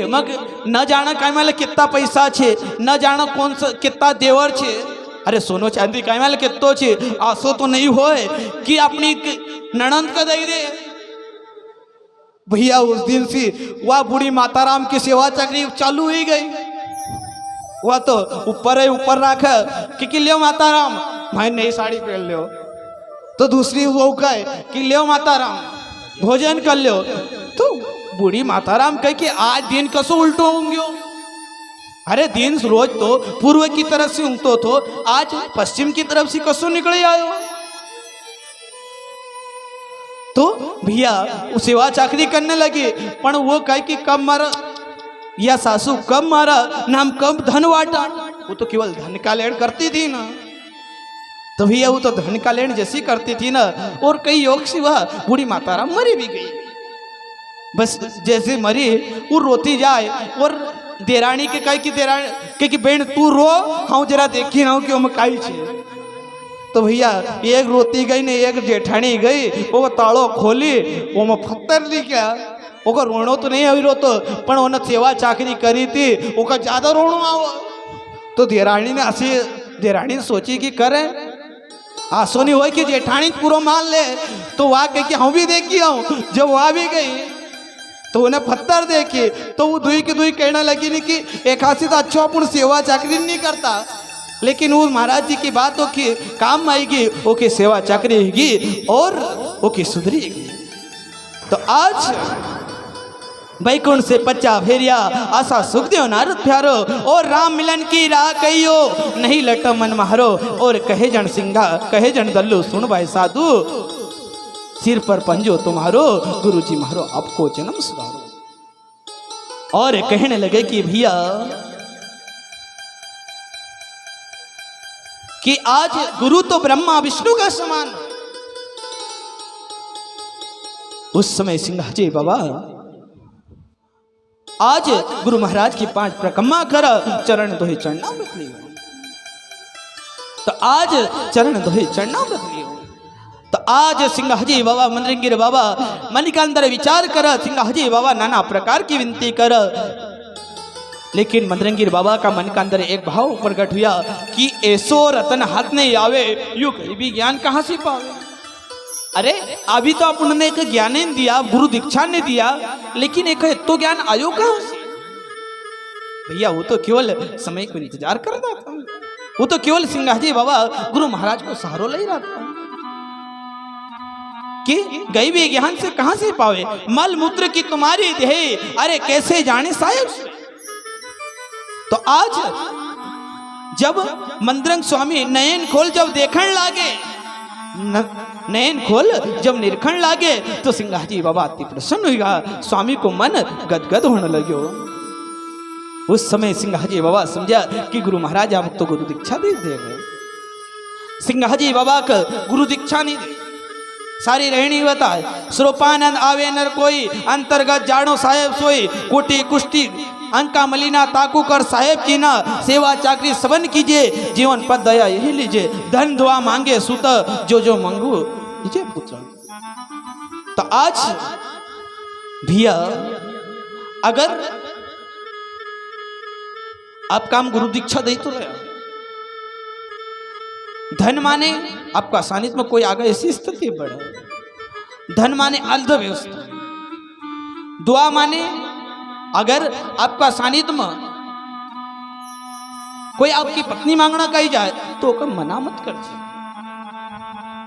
मग न जाना काय माले कितना पैसा छे, न जाना कौन सा कितना देवर छे। अरे सोनो चांदी काय माले कितो छे, आसो तो नहीं होए कि अपनी ननंद का दई दे। भैया उस दिन से वह बूढ़ी माता राम की सेवा चक्री चालू ही गई। वह तो ऊपर है ऊपर रखा कि लियो माता राम भाई नई साड़ी पहन लियो। तो दूसरी वो कहे कि लियो माता राम भोजन कर लियो। तो बूढ़ी माता राम कहे कि आज दिन कसो उल्टो होंगे। अरे दिन रोज तो पूर्व की तरफ से उगतो तो आज पश्चिम की तरफ से कसो निकले आयो। तो भैया सेवा चाकरी करने लगे पण वो कहे कि कब मारा या सासू कब मारा नाम कब धन वाटा। वो तो केवल धन का लेन करती थी ना। तो भैया वो तो धन का लेन जैसी करती थी ना। और कई योग से वह बूढ़ी माता राम मरी भी गई। बस जैसे मरी वो रोती जाए और देरानी के कहे कि देरानी कि बहन तू रो हाँ जरा देखी ना कि वो काई छे। तो भैया एक रोती गई ने एक जेठानी गई वो ताड़ो खोली वो में पत्थर ली क्या वो रोणो तो नहीं अभी रोतो पण उन्हें सेवा चाकरी करी थी वो ज्यादा रोणो आओ। तो देरानी ने ऐसी देरानी सोची कि करे आसो नहीं हो कि जेठानी पूरा मान ले। तो वह कह कि हम भी देखी आऊँ। जब वह भी गई तो उन्हें पत्थर देखे तो वो दुई की दुई कहने लगी नहीं कि एक हाथी तो अच्छा अपन सेवा चाकरी नहीं करता, लेकिन वो महाराज जी की बात हो कि काम आएगी, ओके सेवा चाकरी होगी और ओके सुधरेगी। तो आज बैकुंठ से पच्चा फेरिया आशा सुखदेव नारद प्यारो और राम मिलन की राह कहियो नहीं लटो मन मारो और कहे जन सिंघा कहे जन दल्लू सुन भाई साधु सिर पर पंजो तुम्हारो गुरुजी मारो आपको जन्म सुधारो। और कहने लगे कि भैया कि आज गुरु तो ब्रह्मा विष्णु का समान। उस समय सिंहाजी बाबा आज गुरु महाराज की 5 प्रकम्मा कर चरण दोहे चरणामृत लियो। तो आज चरण दोहे चरणामृत लियो। तो आज सिंहाजी बाबा मंदरंगीर बाबा मन के अंदर विचार कर, सिंहाजी बाबा नाना प्रकार की विनती कर, लेकिन मंदरंगीर बाबा का मन के अंदर एक भाव प्रकट हुआ कि ऐसो रतन हाथ नहीं आवे यू भी ज्ञान कहाँ से पावे। अरे अभी तो आप उन्होंने एक ज्ञान नहीं दिया, गुरु दीक्षा ने दिया, लेकिन एक तो ज्ञान आयो कहाँ से? भैया वो तो केवल समय को इंतजार कर रहा था, वो तो केवल सिंहाजी बाबा गुरु महाराज को सहारो ले रहा था कि गई भी ज्ञान से कहां से पावे, मल मूत्र की तुम्हारी देह अरे कैसे जाने साहेब। तो आज जब मंदरंग स्वामी नयन खोल जब देखने लागे, नयन खोल जब निरखण लागे तो सिंहाजी बाबा अति प्रसन्न हुआ, स्वामी को मन गदगद होने लग्यो। उस समय सिंहाजी बाबा समझा कि गुरु महाराज आप तो गुरु दीक्षा दे देंगे। सिंहाजी बाबा का गुरु दीक्षा नहीं दे, सारी रहनी बता स्वरूपानंद आवे नर कोई अंतर्गत जानो साहेब सोई कोटि कुष्टि अंका मलिना ताकू कर साहेब की ना सेवा चाकरी सबन कीजिए जीवन पद दया यही लीजिए धन दुआ मांगे सुत जो मंगू लीजिए पुत्र। तो आज भैया अगर आप काम गुरु दीक्षा दे तो रहे, धन माने आपका सानिध्य में कोई आगे ऐसी स्थिति बढ़े, धन माने अर्ध व्यवस्था, दुआ माने अगर आपका सानिध्य में कोई आपकी पत्नी मांगना कही जाए तो कम मना मत कर,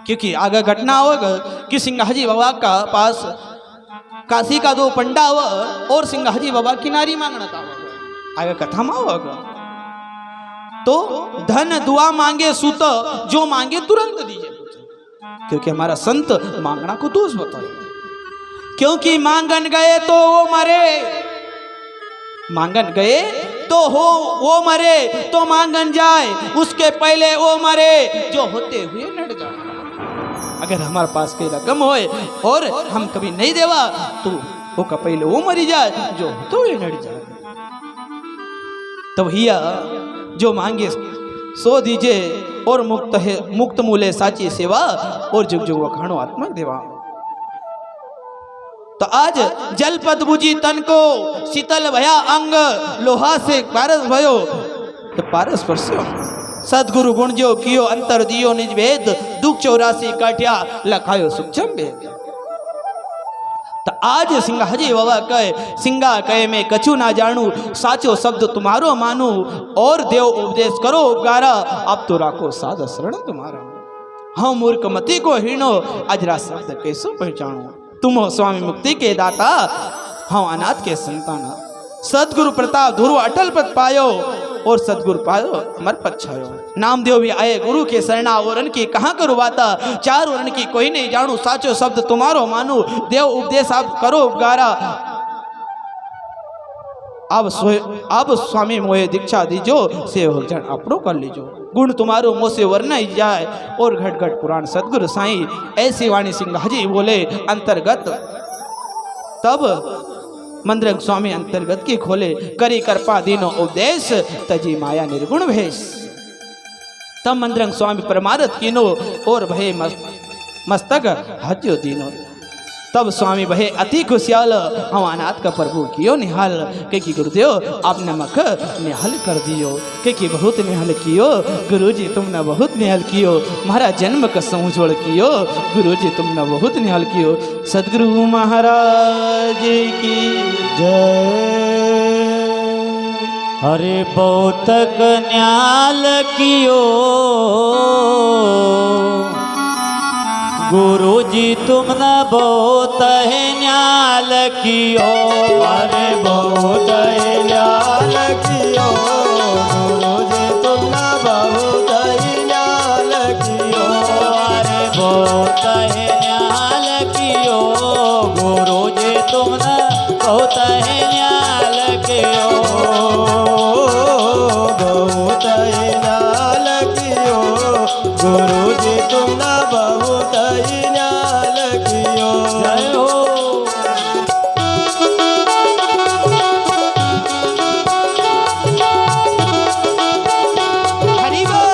क्योंकि आगे घटना होगा कि सिंहाजी बाबा का पास काशी का 2 पंडा हुआ और सिंहाजी बाबा की नारी मांगना था, आगे कथा में होगा। तो धन दुआ मांगे सुत जो मांगे तुरंत दीजिए, क्योंकि हमारा संत मांगना को दोष बताए, क्योंकि मांगन गए तो वो मरे, मांगन गए तो वो मरे तो मांगन जाए, उसके पहले वो मरे जो होते हुए लड़ जाए। अगर हमारे पास कोई रकम होए और हम कभी नहीं देवा तो वो का पहले वो मरी जाए जो होते हुए लड़ जाए। तो भैया जो मांगे सो दीजिए और मुक्त मूल्य साची सेवा और जुग जुग वखाणो आत्मक देवा। तो आज जल पद बुझी तन को शीतल भया अंग लोहा से पारस भयो, तो पारस परस्यो सदगुरु गुण जो कियो अंतर दियो निज भेद दुख 84 काटिया लखायो सूक्ष्म भेद। तो आज सिंहाजी बाबा कहे सिंगा कहे मैं कछु ना जानू साचो शब्द तुम्हारो मानू और देव उपदेश करो उपकारा अब तो राखो साध शरण तुम्हारा। हम मूर्ख मति को हीनो अजरा शब्द कैसो पहचानो, तुम हो स्वामी मुक्ति के दाता हम अनाथ के संताना। सदगुरु प्रताप ध्रुव अटल पद पायो और सदगुरु पायो अमर पद छायो। नामदेव भी आए गुरु के शरणा और की कहाँ करो बाता, चार वर्ण की कोई नहीं जानू साचो शब्द तुम्हारो मानू देव उपदेश आप करो उपकारा। अब स्वामी मोहे दीक्षा दीजो से जन अपनो कर लीजो गुण तुम्हारो मोह से वर्ण जाए और घट घट पुराण सदगुरु साईं ऐसी वाणी सिंहाजी बोले अंतर्गत। तब मंदरंग स्वामी अंतर्गत की खोले करी कृपा दीनो उपदेश तजी माया निर्गुण भेष। तब मंदरंग स्वामी परमारथ कीनो और भय मस्तक हज्यो दीनो। तब स्वामी भये अति खुशियाल हम अनाथ का प्रभु कियो निहाल के कि गुरुदेव आप नमक निहाल कर दियो के बहुत निहाल कियो गुरुजी तुमने बहुत निहाल कियो महाराज जन्म का जोड़ कियो गुरुजी तुमने बहुत निहाल कियो। सदगुरु महाराज की जय। अरे बहुत न्याल कियो गुरुजी तुमने बहुत है न्याल कियो। अरे बहुत ही न्याल कियो गुरुजी तुमने बहुत ही न्याल कियो। अरे बहुत है न्याल कियो गुरुजी तुमने बहुत है न्याल कियो। बहुत ही न्याल कियो गुरुजी तुमने बहुत ही न्याल कियो। जय हो। हरि बोल।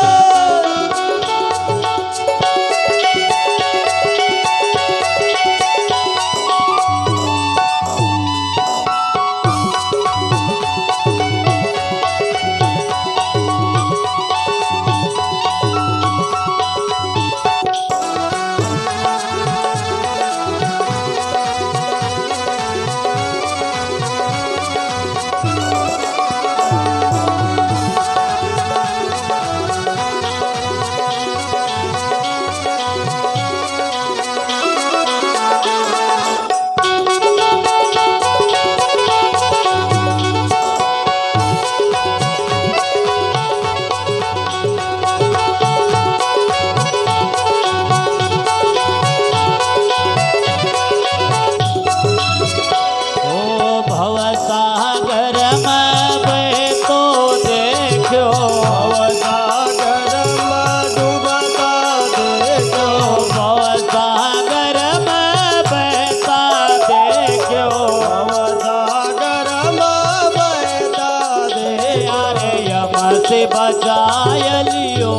से बचाय लियो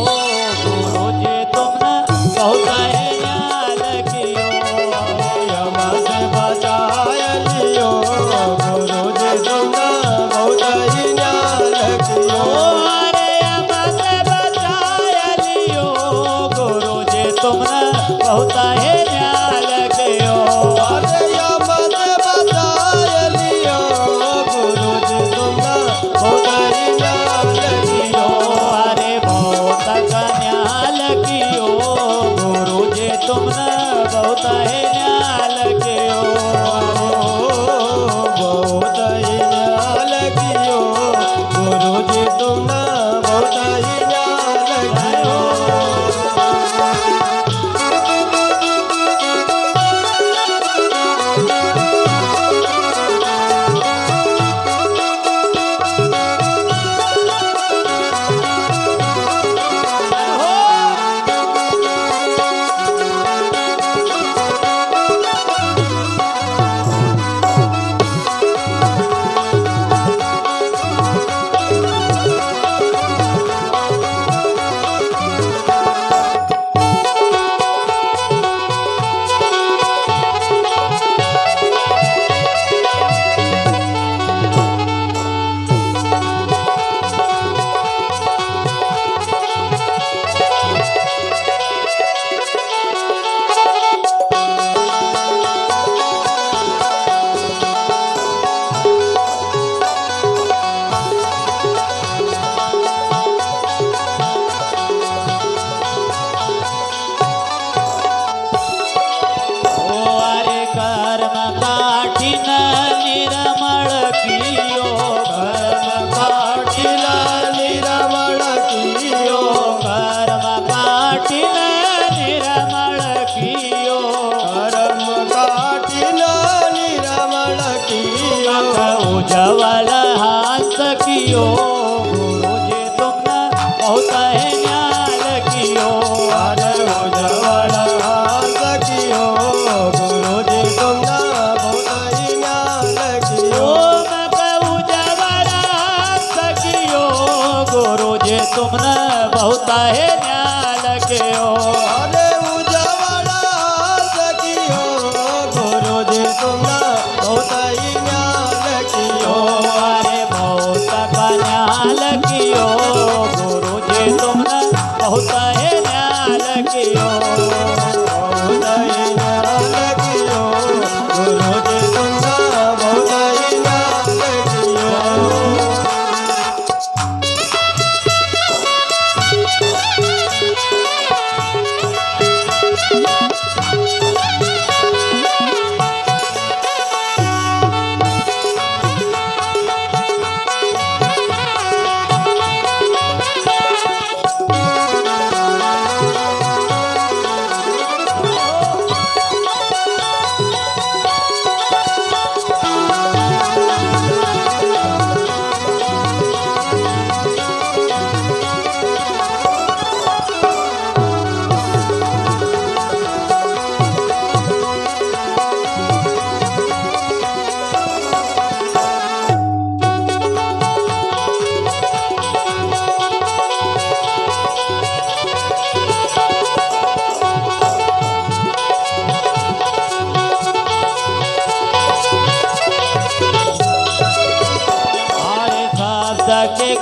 गुरुजी तुमने बहुत है न्याल कियो। यम से बचाय लियो गुरुजी तुमने बहुत ही न्याल कियो। अरे यम से बचाय लियो गुरुजी तुमने बहुत है न्याल कियो। अरे यम से बचाय लियो गुरुजी तुमने बहुत ही न्याल कियो। अरे बहुत न्याल कियो गुरुजी तुमने बहुत है न्याल कियो। बहुत ही न्याल कियो गुरुजी तुमने बहुत ही न्याल कियो। उजवल हाथ कियो गुरुजी तुमने बहुत है न्याल कियो। अरे उजवल हाथ कियो गुरुजी तुमने बहुत ही न्याल कियो। उजवल हाथ कियो गुरुजी तुमने बहुत है न्याल कियो। अरे उजवल हाथ कियो गुरुजी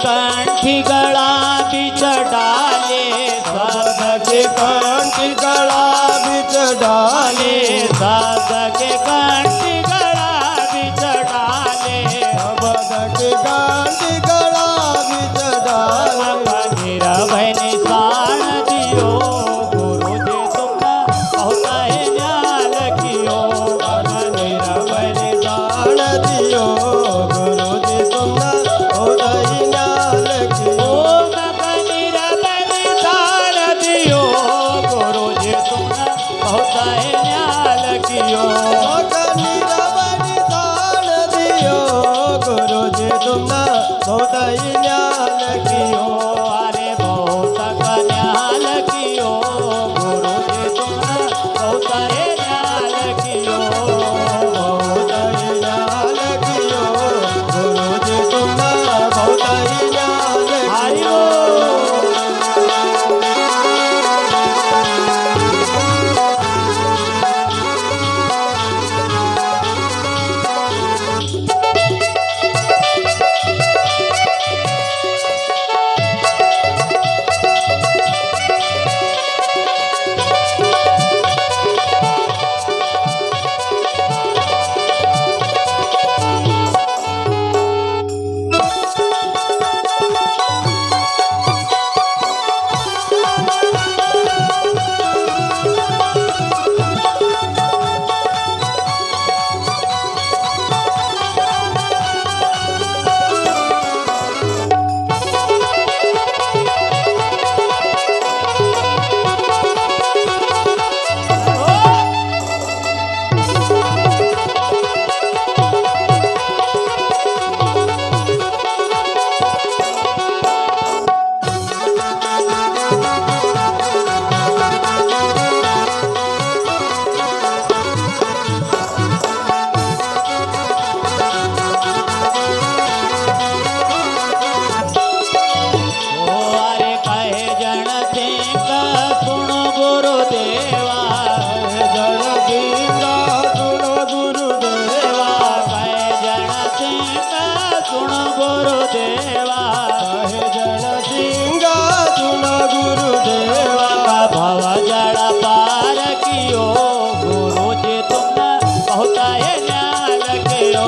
कंठी गला बिच डाले साधक कंठी गला बिच डाले साधक कंठी गला बिच डाले साधक कंठी गला बिच डाले मेरा बहनी साण दियो गुरु जी तुमने बहुत है न्याल कियो मेरा बहनी दान दियो गुरु जी तुमने उदय नाल कियो मेरा बहनी साण दियो गुरु जी तुमने बहुत है न्याल कियो मेरा बहनी दान दियो गुरु जी तुमने उदय नाल कियो अरे बहुत न्याल कियो गुरु जी तुमने बहुत है न्याल कियो उदय नाल कियो गुरु जी तुमने उदय नाल हरिओ अरे कहे जन सिंह सुन गुरुदेवा जन सिंगा सुनो गुरुदेवा कहे जन सिंह सुन गुरुदेवा कहे जन सिंगा सुनो गुरुदेवा भव जड़ पार कियो गुरु जी तुमने बहुत है न्याल कियो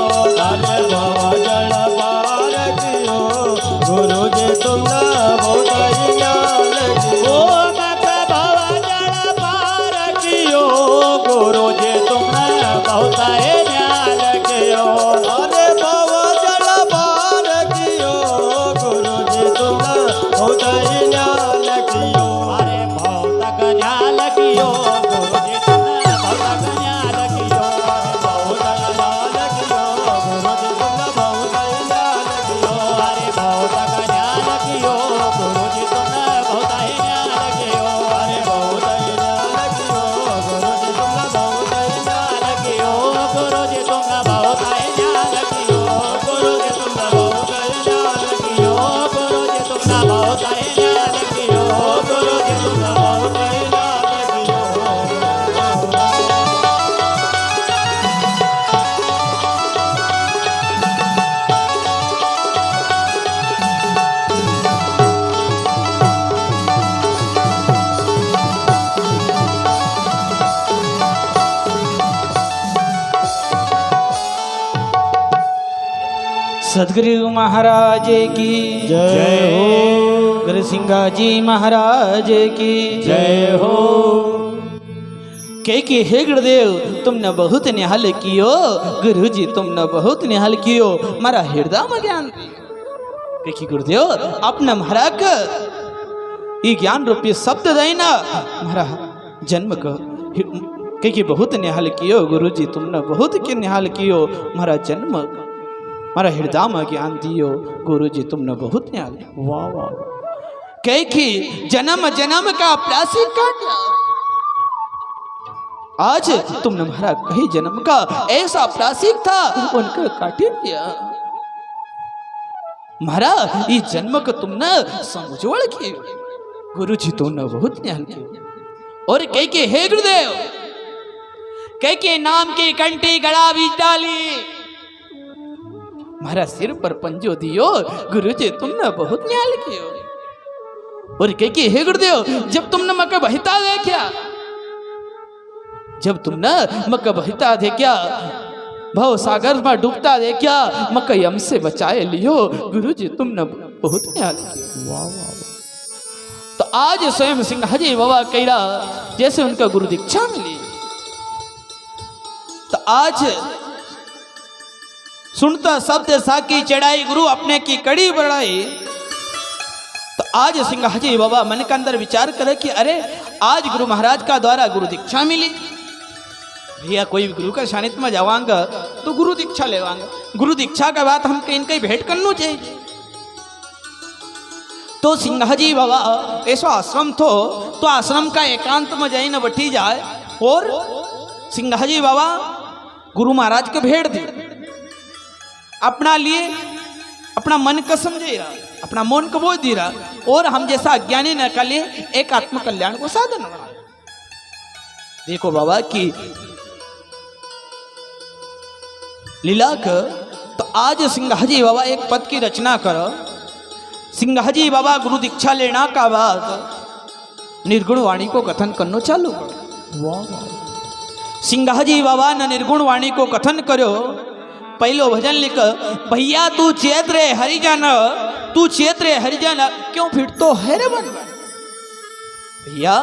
अरे भव जल पार कियो गुरु जी तुमने बहुत नाल कियो ओ मत भव जड़ पार कियो गुरु जी तुमने बहुत है न्याल कियो अरे भव जल पार कियो गुरु जी तुमने बहुत नाल कियो अरे बहुत न्याल कियो गुरु जी तुमने बहुत न्याल कियो बहुत नाल कियो गुरु जी तुमने बहुत नाल कियो अरे बहुत न्याल कियो गुरु जी तुमने बहुत न्याल कियो अरे बहुत नाल कियो गुरु जी तुमने बहुत नाल न्याल कियो गुरु जी तुमने बहुत न्याल कियो गुरु जी तुमने बहुत न्याल कियो गुरु जी तुमने बहुत न्याल कियो गुरु जी तुमने बहुत न्याल कियो सदगुरु महाराज की जय हो। गुरु सिंगा जी महाराज की जय हो। के हे गुरुदेव तुमने बहुत निहाल कियो गुरु जी तुमने बहुत निहाल कियो मारा हृदय में ज्ञान के गुरुदेव अपना महाराज ये ज्ञान रूपी शब्द देना मारा जन्म का के बहुत निहाल कियो गुरु जी तुमने बहुत के निहाल कियो मारा जन्म मारा हृदय में ज्ञान दियो गुरु जी तुमने बहुत निहाल वाह वाह कैकी जन्म जन्म का प्यासी काट आज तुमने हमारा कहीं जन्म का ऐसा प्लासिक था उनका काटे दिया महारा ये जन्म को तुमने समझोड़ की गुरु जी तुमने बहुत न्याय किया और कह के हे गुरुदेव कह के नाम की कंठी गड़ा बीच डाली मारा सिर पर पंजो दियो, गुरुजी तुमने बहुत न्याय कियो। और कह कि हे गुरुदेव, जब तुमने मका बहिता देखा, जब तुमने मका बहिता देखा, भव सागर में डूबता देखा, मका यम से बचाए लियो, गुरुजी तुमने बहुत न्याय कियो। वाह वाह। तो आज स्वयं सिंघाजी बाबा कह जैसे उनका गुरु दीक्षा मिली, तो आज सुनता शब्द साकी चढ़ाई, गुरु अपने की कड़ी बढ़ाई। तो आज सिंघाजी बाबा मन के अंदर विचार करे कि अरे आज गुरु महाराज का द्वारा गुरु दीक्षा मिली, भैया कोई गुरु का सानिध्य में जावांगा तो गुरु दीक्षा लेवांगा, गुरु दीक्षा के बाद हम कहीं कहीं भेंट करना चाहिए। तो सिंघाजी बाबा ऐसा आश्रम थो, तो आश्रम का एकांत में जाई न बैठी जाए, और सिंघाजी बाबा गुरु महाराज के भेंट दे, अपना लिए अपना मन का समझे रहा, अपना मन को बोझ दे रहा, और हम जैसा अज्ञानी न का लिए एक आत्म कल्याण को साधन बना। देखो बाबा की लीला का। तो आज सिंघाजी बाबा एक पद की रचना करो। सिंघाजी बाबा गुरु दीक्षा लेना का बाद निर्गुण वाणी को कथन करना चालू करो। वाह वाह। सिंघाजी बाबा ने निर्गुण वाणी को कथन करो। पहलो भजन लिख, भैया तू चेत रे हरिजन, तू चेत रे हरिजन, क्यों फिर तो है रे बन। भैया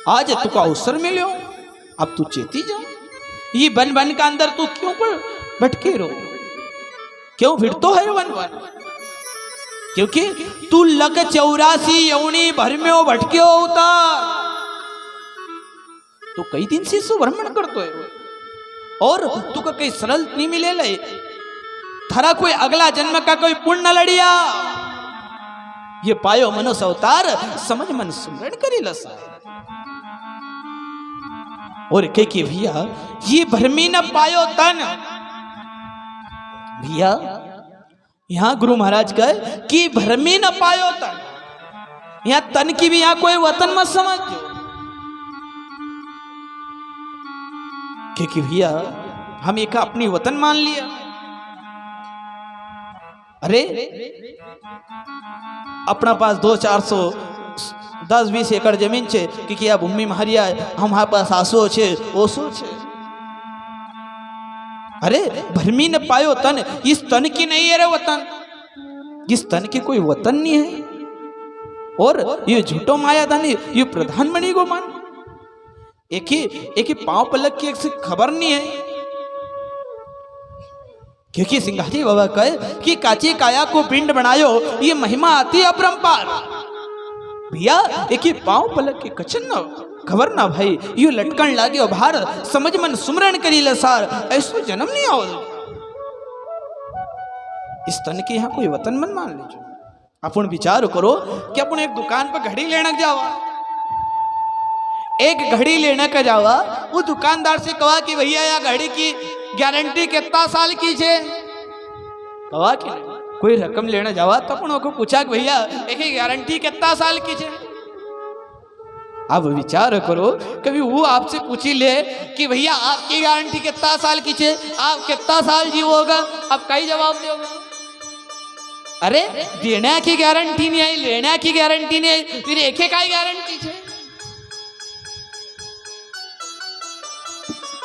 आज तुका अवसर मिलो, अब तू चेती जा, ये बन बन का अंदर तू क्यों पर भटके रो, क्यों फिर तो है रे बन। क्योंकि तू लग 84 यौनी भर में हो भटक्यो उतार, तो कई दिन से सो भ्रमण करतो है, और तू का कई सरल नहीं मिले ले, थारा कोई अगला जन्म का कोई पुण्य लड़िया, ये पायो मनुष्य अवतार, समझ मन सुमरण करी लसा। और कह कि भैया ये भरमी न पायो तन, भैया यहाँ गुरु महाराज कहे कि भरमी न पायो तन, यहाँ तन की भी यहाँ कोई वतन मत समझो। क्योंकि भैया हम एक अपनी वतन मान लिया। अरे अपना पास 200-400 10-20 एकड़ जमीन छे, कि आ भूमि में हरिया हमारे पास आसो छे ओसो छे। अरे भरमी न पायो तन, इस तन की नहीं है रे वतन, इस तन की कोई वतन नहीं है, और ये झूठो माया धन, ये प्रधानमंत्री को मान, एक ही पांव पलक की एक से खबर नहीं है। क्योंकि सिंघाजी बाबा कहे कि काची काया को पिंड बनायो, ये महिमा आती है अपरंपार। भैया एक ही पांव पलक के कचन न खबर ना भाई, यू लटकन लागे भार, समझ मन सुमरण करी लसार, ऐसो जन्म नहीं आओ। इस तन के यहाँ कोई वतन मन मान लीजिए। अपन विचार करो कि अपन एक दुकान पर घड़ी लेने जावा, एक घड़ी लेने का जावा, वो दुकानदार से कहा कि भैया या घड़ी की गारंटी कितना साल की छे, कहा कि कोई रकम लेने जावा तो अपन को पूछा कि भैया एक गारंटी कितना साल की छे। अब विचार करो, कभी वो आपसे पूछी ले कि भैया आपकी गारंटी कितना साल की छे, आप कितना साल जीवोगा, आप कई जवाब दोगे। अरे देने की गारंटी नहीं आई, लेने की गारंटी नहीं आई, फिर एक ही गारंटी छे।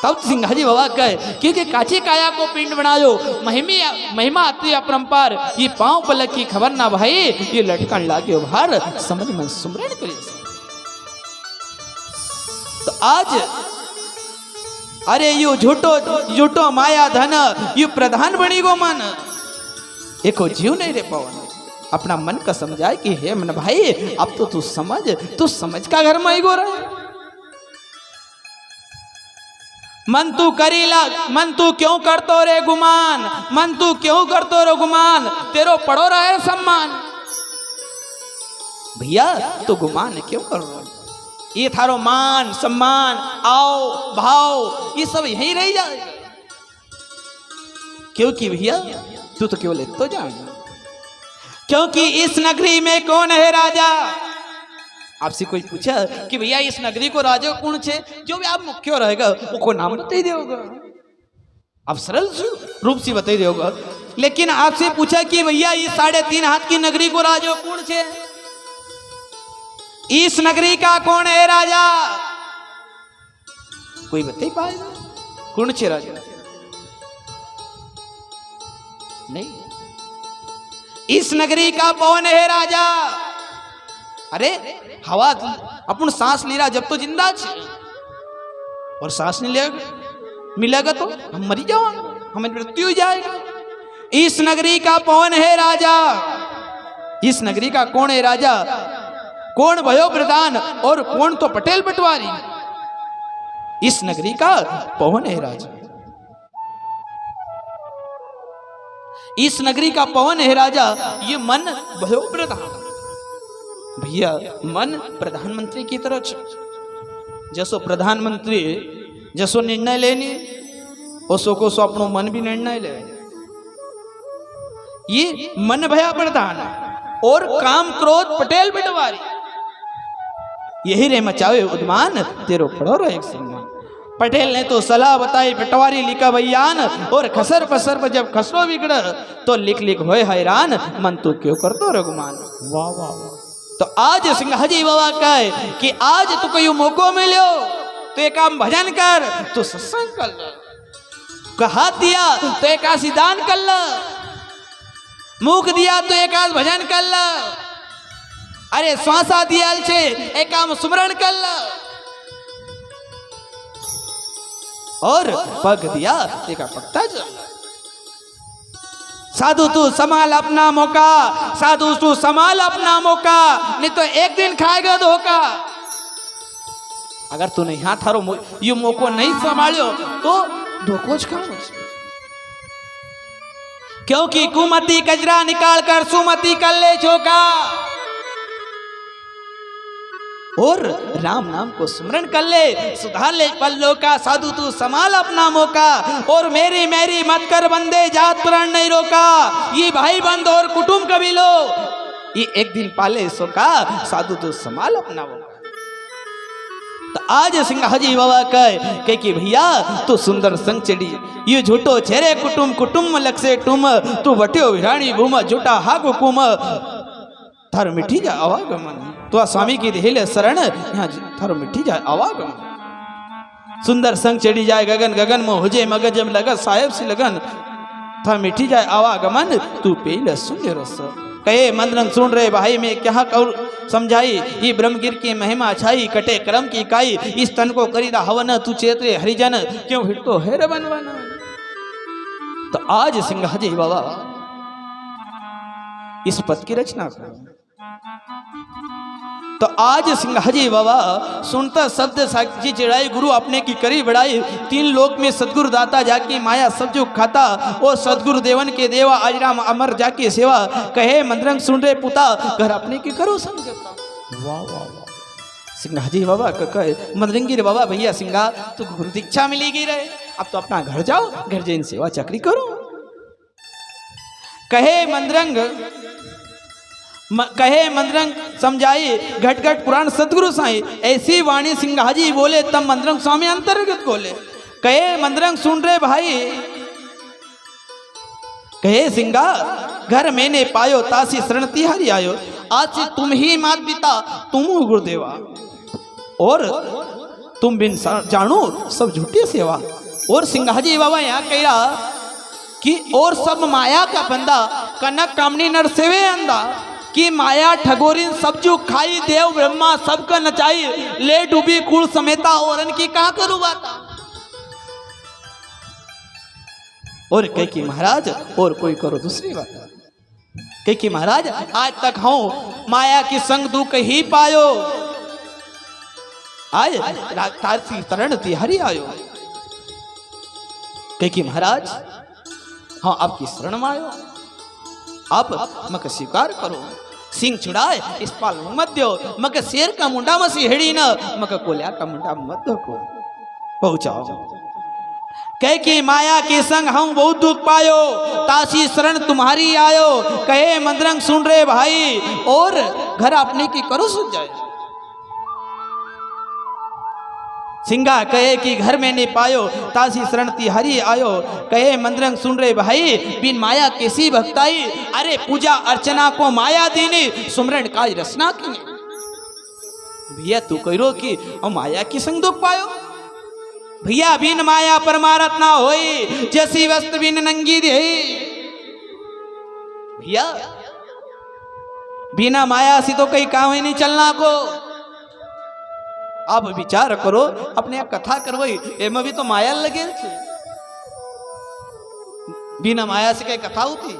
तब सिंघाजी बाबा कहे क्योंकि काची काया को पिंड बनायो, महिमा आती अपरंपार, ये पांव पलक की खबर ना भाई, ये लटकन लागे भार, समझ मन सुमरण करे। तो आज अरे यू झूठो माया धन, यू प्रधान बनी गो मन, एको जीव नहीं रे पवन, अपना मन का समझाए कि हे मन भाई अब तो तू समझ का घर में ही गो रहा। मन तू करीला, मन तू क्यों करतो रे गुमान, मन तू क्यों करतो रे गुमान, तेरो पड़ो रहे सम्मान। भैया तो गुमान क्यों कर रहा, ये थारो मान सम्मान आओ भाव ये सब यहीं रह जाएगा। क्योंकि भैया तू तो केवल तो जान, क्योंकि इस नगरी में कौन है राजा। आपसे कोई पूछा कि भैया इस नगरी को राजा कौन छे, जो भी आप मुख्य रहेगा वो को नाम बता ही देगा, आप सरल रूप से बता ही देगा लेकिन आपसे पूछा कि भैया ये 3.5 हाथ की नगरी को राजो कौन छे? इस नगरी का कौन है राजा? कोई बता पाएगा कौन छे राजा? नहीं। इस नगरी का कौन है राजा? अरे हवा अपन सांस ले रहा जब तो जिंदा छे, और सांस नहीं मिलेगा तो हम मरी जाओगे, हमें मृत्यु हो जाएगा। इस नगरी का कौन है राजा? इस नगरी का कौन है राजा? कौन भयो प्रधान और कौन तो पटेल पटवारी? इस नगरी का कौन है राजा? इस नगरी का पवन है राजा। ये मन भयो प्रधान भैया, मन प्रधानमंत्री की तरह जैसो प्रधानमंत्री जैसो निर्णय लेनी ओसो को सो अपनो मन भी निर्णय ले। ये मन भया प्रधान और काम क्रोध पटेल पटवारी, यही रे मचावे उद्मान तेरो पड़ो रो एक सम्मान। पटेल ने तो सलाह बताई, पटवारी लिखा बयान, और खसर पसर पर जब खसरो बिगड़ तो लिख लिख होए हैरान, मन तू क्यों कर दो रघुमान। वाह वाह वाह। तो आज सिंहाजी बाबा कहे कि आज तू कोई मौको मिलो तो एक काम भजन कर, तो सत्संग कर ल, कहा दिया तो एक आसी दान कर ल, मुख दिया तो एक आस भजन कर ल, अरे श्वासा दिया छे एक काम सुमरण कर ल, और पग दिया एक पक्ता चल। साधु तू संभाल अपना मौका, साधु तू संभाल अपना मौका, नहीं तो एक दिन खाएगा धोखा। अगर तूने यहाँ थारो ये मौको नहीं संभालो तो धोखोज खाओ। क्योंकि कुमति कजरा निकाल कर सुमति कर ले चौका, और राम नाम को स्मरण कर ले सुधार ले पल्लों का। साधु तू संभाल अपना मौका, और मेरी मेरी मत कर बंदे जात प्राण नहीं रोका। ये भाई बंद और कुटुंब कबीलो ये एक दिन पाले सो का, साधु तू संभाल अपना मौका। तो आज सिंहाजी बाबा कहे कि भैया तू सुंदर संग चढ़ी, ये झूठो छेरे कुटुंब कुटुंब लग से टुम, तू वट्यो विराणी भूम झूठा हा कुकुम, थारो मिठी जाए आवागमन। तो स्वामी की देहले शरण यहाँ थारो मिठी जाए आवागमन। सुंदर संग चढ़ी जाए गगन गगन में हो जाए मगज जब लगन साहेब से लगन, था मिठी जाए आवागमन, तू पेल शून्य रस। कहे मंद्रंग सुन रहे भाई में क्या कौर समझाई, ये ब्रह्मगिर की महिमा छाई, कटे कर्म की काई, इस तन को करीदा हवन, तू चेतरे हरिजन क्यों हिटतो है रवन वन। तो आज सिंहाजी बाबा इस पद की रचना करो। तो आज सिंहाजी बाबा सुनता शब्द साक्षी चिड़ाई, गुरु अपने की करी बढ़ाई, 3 लोक में सदगुरु दाता जाके माया सब जो खाता, और सदगुरु देवन के देवा आज राम अमर जाके सेवा। कहे मंद्रंग सुन रहे पुता घर अपने की करो समझता। वाह वाह वाह। सिंहाजी बाबा कहे मंद्रंगी बाबा भैया सिंहा तो गुरु दीक्षा मिली गई रहे, अब तो अपना घर जाओ, घर जैन सेवा चक्री करो। कहे मंद्रंग समझाई घट घट पुराण सतगुरु साई, ऐसी वाणी सिंहाजी बोले तब मंद्रंग स्वामी अंतर्गत बोले। कहे मंद्रंग सुन रहे भाई, कहे सिंगा घर मैंने पायो तासी शरण तिहारी आयो, आज से तुम ही मात पिता तुम गुरुदेवा, और तुम बिन जानो सब झूठी सेवा। और सिंहाजी बाबा यहाँ कह रहा कि और सब माया का बंदा, कनक कामनी नर सेवे अंदा, कि माया ठगोरिन सब जो खाई, देव ब्रह्मा सबका नचाई, ले डूबी कुल समेता, और इनकी कहा करूँ बात। और कह कि महाराज और कोई करो दूसरी बात। कह कि महाराज आज तक हूं माया की संग दुख ही पायो, आज तारसी तरण तिहारी आयो। कह कि महाराज हाँ आपकी शरण में आयो, आप मक स्वीकार करो, सिंह छुड़ाए इस पाल मत दो, मक शेर का मुंडा मसी हेड़ी न, मक कोलिया का मुंडा मत दो को पहुंचाओ। कहे कि माया के संग हम बहुत दुख पायो, तासी शरण तुम्हारी आयो। कहे मंद्रंग सुन रहे भाई, और घर अपने की करो सुन जाए। सिंगा कहे कि घर में नहीं पायो तासी शरण तिहारी आयो, कहे मंद्रंग सुन रे भाई बिन माया कैसी भक्ताई, अरे पूजा अर्चना को माया दीनी सुमरण काज रचना की। भैया तू कहो कि और माया की संग दुख पायो, भैया बिन माया परमारथ ना होई, जैसी वस्त्र बिन नंगी दे। भैया बिना माया से तो कहीं काम ही नहीं चलना को। आप विचार करो, अपने आप कथा करवाई एम भी तो माया लगे छे, बिना माया से कहीं कथा होती।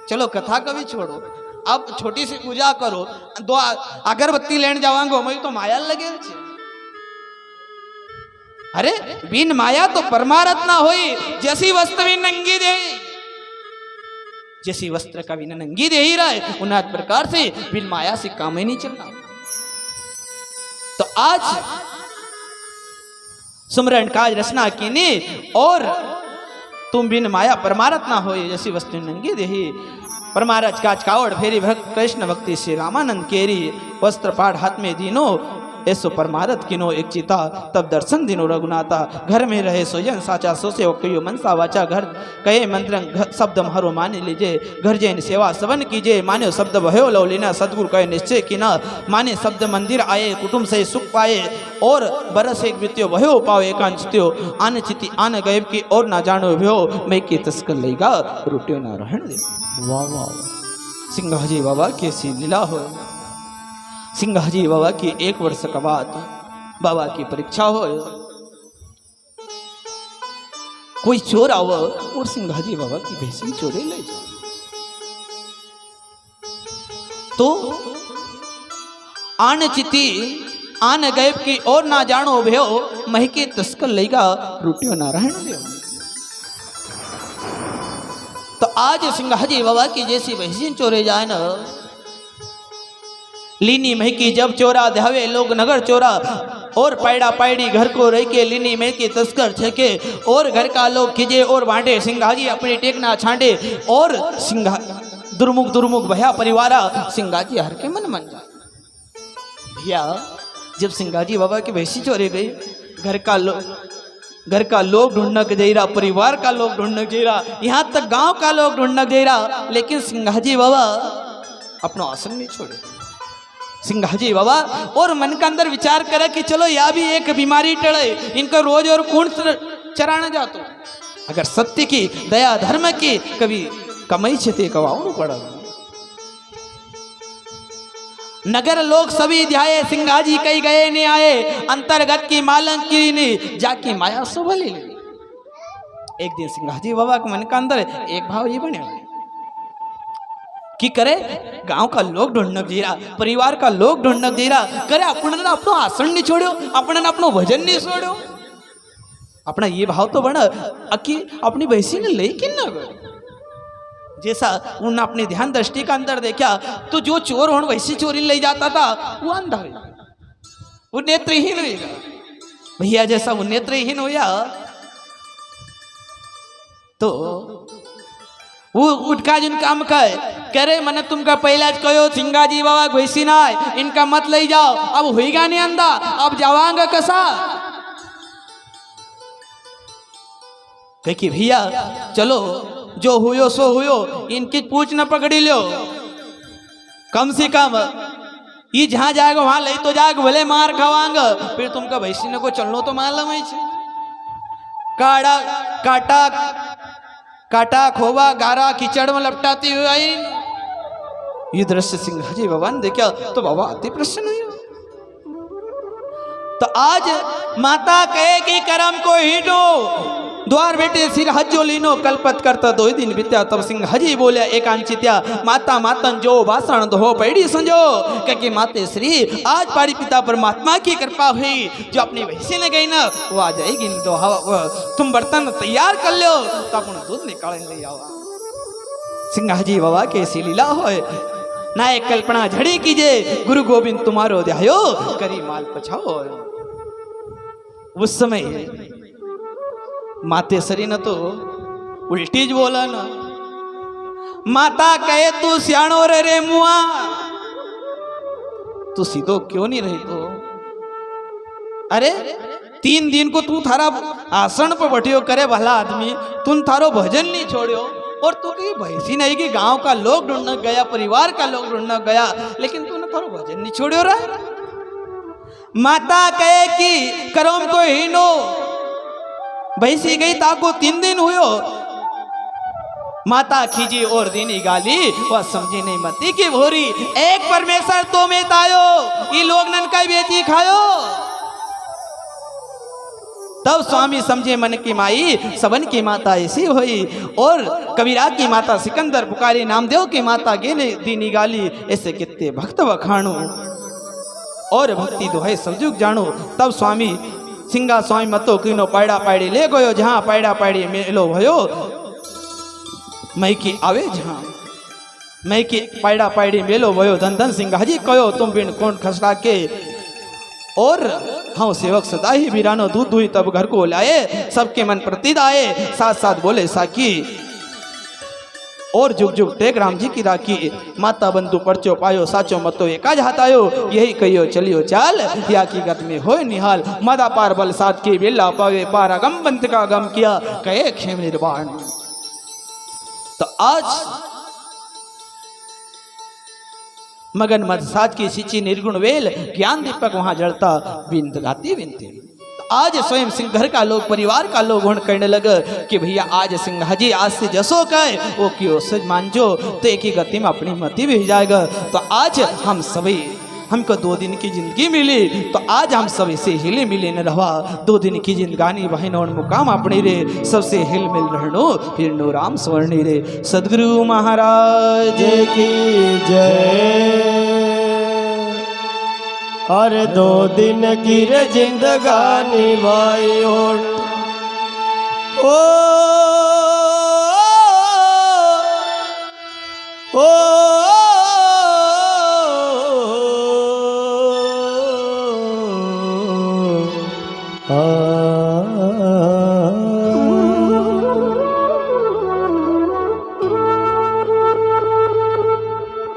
चलो कथा कभी छोड़ो, अब छोटी सी पूजा करो, दो अगरबत्ती लेने जावांगे हमें तो माया लगे छे। अरे बिन माया तो परमारथ ना होई, जैसी वस्त्र बिन नंगी दे, जैसी वस्त्र का बिना नंगी दे ही रहा है उन्हें प्रकार से बिन माया से काम ही नहीं चलना। तो आज सुमरण काज रचना कीनी और तुम बिन माया परमारथ ना होए, जैसी वस्तु नंगी देही। परमारथ काज कावड़ फेरी भक्त कृष्ण भक्ति श्री रामानंद केरी, वस्त्र पाठ हाथ में दीनो ऐसो परमारथ किनो एक चिता, तब दर्शन दिनो रघुनाथा। घर में रहे सोजन साचा सोसे कयो मनसा वाचा, घर कहे मंत्र शब्द हरो मान लीजे, घर जैन सेवा सवन कीजे, माने शब्द भयो लो लेना, सदगुरु कहे निश्चय कीना, माने शब्द मंदिर आए कुटुंब से सुख पाए, और बरस एक वित्यो भयो पाओ एकांचित्यो, आन चिति आन गैब की और ना जानो भयो, मैं के तस्कर लेगा रुटियो ना रहन दे। वाह वाह, सिंगाजी बाबा कैसी लीला हो। सिंगाजी बाबा की 1 वर्ष का बाद बाबा की परीक्षा हो, कोई चोर आव और सिंगाजी बाबा की भैंसी चोरे ले जाए, तो आन चिति आन गैब की और ना जानो भयो, महके तस्कर लेगा रुटियो ना रहन दे। तो आज सिंगाजी बाबा की जैसी भैंसी चोरे जाए ना, लीनी महकी जब चोरा ध्यावे लोग नगर चोरा, और पैड़ा पैड़ी घर को रह के लीनी महकी तस्कर छके, और घर का लोग खिजे और बांटे, सिंगाजी अपनी टेकना छांटे, और सिंगा दुर्मुख दुर्मुख भया परिवारा, सिंगाजी हर के मन मन जाए। भैया जब सिंगाजी बाबा की भैंसी चोरी गई, घर का लोग ढूंढने जा रहा, परिवार का लोग ढूंढने जा रहा, यहाँ तक गांव का लोग ढूंढने जा रहा, लेकिन सिंगाजी बाबा अपना आसन नहीं छोड़े। सिंगाजी बाबा और मन का अंदर विचार करे कि चलो या भी एक बीमारी टले, इनको रोज और कौन चराने जातो, अगर सत्य की दया धर्म की कभी कमाई छते कवाऊ पड़ा। नगर लोग सभी ध्याये, सिंगाजी कई गए नहीं आए, अंतर्गत की मालंग की नहीं जाकी माया सबले। एक दिन सिंगाजी बाबा के मन का अंदर एक भाव ये बने कि करे गांव का लोग ढूंढने दे रहा, परिवार का लोग ढूंढने दे रहा, करे अपने अपनो आसन नहीं छोड़ो, अपने अपनो भजन नहीं छोड़ो। अपना ये भाव तो बना कि अपनी भैंसी ने ले कि ना, जैसा उन्होंने अपने ध्यान दृष्टि का अंदर देखा, तो जो चोर होने वैसी चोरी ले जाता था वो अंधा हुआ, वो नेत्रहीन हुआ। भैया जैसा वो नेत्रहीन हुआ तो वो उठका जिन काम करे मैंने तुमका पहले कहो सिंगाजी बाबा वैसी ना है, इनका मत ले जाओ, अब होगा नहीं अंधा, अब जावांगा कसा। कहे भैया चलो जो हुयो सो हुयो, इनकी पूछ न पकड़ी लो, कम से कम ये जहां जाएगा वहां ले तो जाएगा, भले मार खावांगा, फिर तुमका भैंसी ने को चलनो तो मालूम है। काटा खोवा गारा कीचड़ में लपटाती हुई आई। ये दृश्य सिंगाजी बाबा ने देखा तो बाबा अति प्रसन्न हुए। तो आज माता कहे कि कर्म को हीटो, द्वार बेटे सिर हज्जो लीनो, कल्पत करता 2 दिन बीत्या, तब सिंगाजी बोले एकांचित्या, माता मातन जो भाषण दो पैड़ी संजो, क्योंकि माते श्री आज पारी पिता परमात्मा की कृपा हुई, जो अपनी भैंसी ने गई ना वो आ जाएगी, तो तुम बर्तन तैयार कर लो तो अपन दूध निकालेंगे। सिंगाजी बाबा के ऐसी लीला हो ना, एक कल्पना झड़ी कीजिए, गुरु गोविंद तुम्हारो ध्यायो करी माल पछाओ। उस समय माते सरी न तो उल्टी ज बोला ना, माता कहे तू सियाणो रे मुआ, तू सीधो क्यों नहीं रही? तो अरे 3 दिन को तू थारा आसन पर बैठियो करे भला आदमी, तुम थारो भजन नहीं छोड़ियो। और तू की भैंसी नहीं कि गांव का लोग ढूंढने गया, परिवार का लोग ढूंढने गया, लेकिन तूने थारो भजन नहीं छोड़ियो रहा। माता कहे कि करम को हीनो, भैंसी गई ताको 3 दिन हुयो। माता खींची और दीनी गाली, वह समझी नहीं मती की भोरी। एक परमेश्वर तो में तायो, ये लोग नन का बेची खायो। तब स्वामी समझे मन की माई, सबन की माता ऐसी हुई। और कबीरा की माता सिकंदर पुकारी, नामदेव की माता गेने दीनी गाली, ऐसे कितने भक्त बखाणो और भक्ति दोहे सबजुग जानो। तब स्वामी सिंगा स्वामी मतो कीनो पायड़ा पायड़ी ले गयो, जहाँ पायड़ा पायड़ी मेलो भयो। मई की आवे जहाँ मई की पायड़ा पायड़ी मेलो भयो। धन धन सिंगा जी कयो तुम बिन कौन खसरा के, और हाँ सेवक सदा ही बिरानो दूध दुई तब घर को लाए। सबके मन प्रतिद आए, साथ साथ बोले साकी, और जुग जुग टेक राम जी की राखी। माता बंधु परचो पायो, साचो मतो एका हाथायो। यही कहियो चलियो चाल, या की गत में होए निहाल। मदा पार बल साथ की बेला पावे, पार अगम बंत का गम किया, कहे खेम निर्वाण। तो आज मगन मद साज की सिंची निर्गुण वेल, ज्ञान दीपक वहां जड़ता, बिंद गाती बिनती। आज स्वयं सिंह घर का लोग, परिवार का लोग गुण करने लगे कि भैया आज सिंह जी आज से जसो कहे वो क्यों से मानजो, तो एक ही गति में अपनी मति भी जाएगा। तो आज हम सभी, हमको 2 दिन की जिंदगी मिली, तो आज हम सब इसे हिले मिले न रहा। 2 दिन की जिंदगानी बहनों मुकाम अपने रे, सबसे हिल मिल रहनो फिर नो राम स्वर्णी रे। सदगुरु महाराज की जय। और 2 दिन की रे जिंदगानी भाई ओ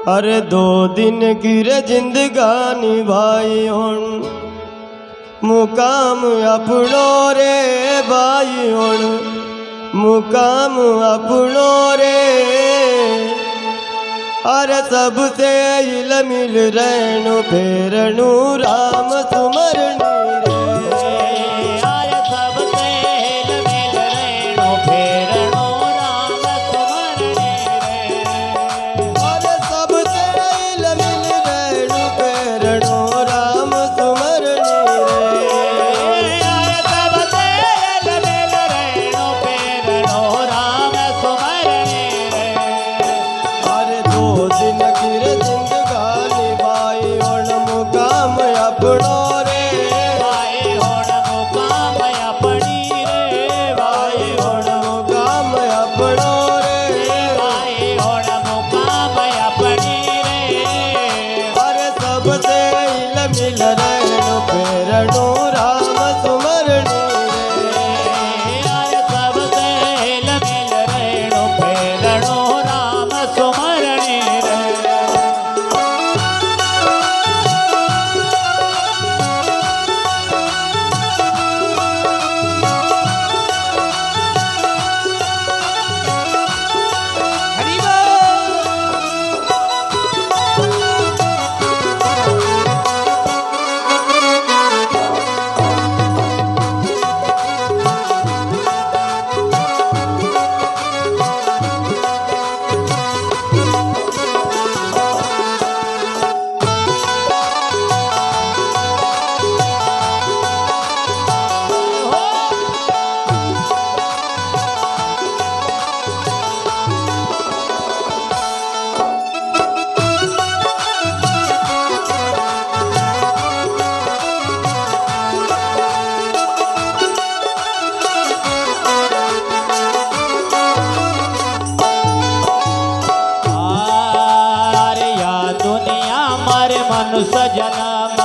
अरे 2 दिन की रे जिंदगानी भाई हुन, मुकाम अपनो रे भाई हुन, मुकाम अपनो रे। अरे सबसे हिल मिल रहनु फेरनु राम सुमरनी रे। अरे सबसे हिल मिल रहनु फेरनु राम सुमरनी रे। अरे सबसे हिल मिल रहनु फेरनु राम सुमरनी रे। अरे सबसे हिल मिल रहनु फेरनु राम सुमरनी रे। अरे 2 दिन की रे जिंदगानी भाई हुन, मुकाम अपनो रे भाई होण मुकाम अपनी रे। भाई हुन, मुकाम अपनो रे। भाई होण मुकाम अपनी रे। अरे सबसे हिल मिल रहनु फेरनु राम सुमरनी रे। अरे सबसे हिल मिल रहनु फेरनु राम सुमरनी रे। हरि बोल। अरे या दुनिया मारे मनुष्य जन्म।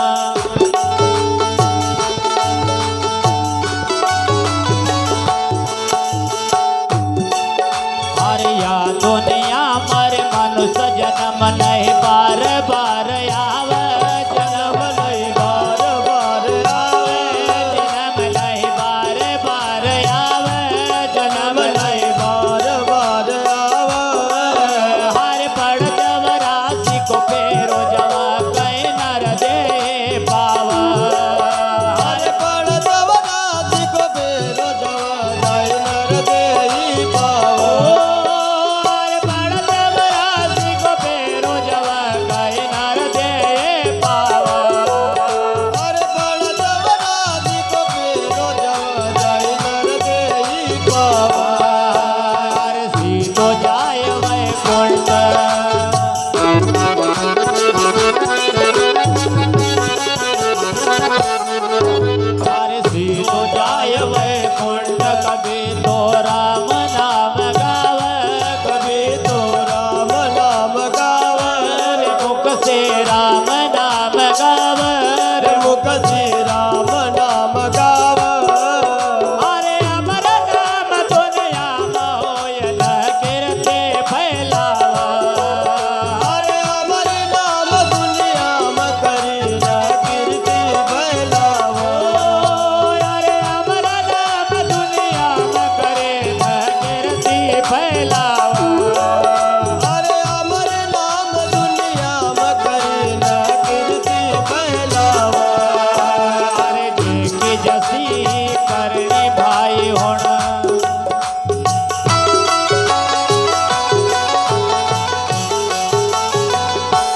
अरे या दुनिया मारे मनुष्य जन्म नहीं बार बार आवे। जन्म नहीं बार बार आवे। जन्म कसी राम नाम गाव अरे अमर नाम दुनियाમાં હોય कीर्ति फैलावा अरे अमर नाम दुनियाમાં કરીને કીર્તિ ફેલાવો अरे अमर नाम दुनियाમાં करे कीर्ति फैलावा अरे अमर नाम दुनियाમાં કરીને કીર્તિ ફેલાવો अरे जेकी जसी करनी भाई होना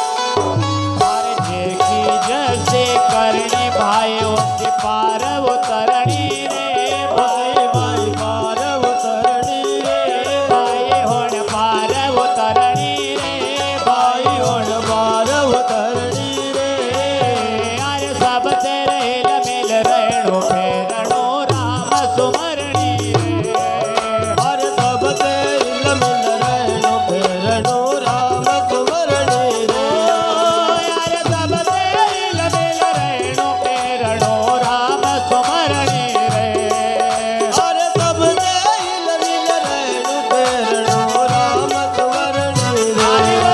अरे जेकी जैसे करनी भाई उससे पार उतरनी रे भाई भाई पार उतरणी रे भाई होण पार उतरनी रे भाई भाई होण पार उतरणी रे अरे सब तेरे हिल मिल रहणो फेरणो राम सुमरणी रे हर सब ते इल मिल रहणो फेरणो राम सुमरणी रे अरे सब तेरे हिल मिल रहणो फेरणो राम सुमरणी रे हर सब ते इल मिल रहणो फेरणो राम सुमरणी रे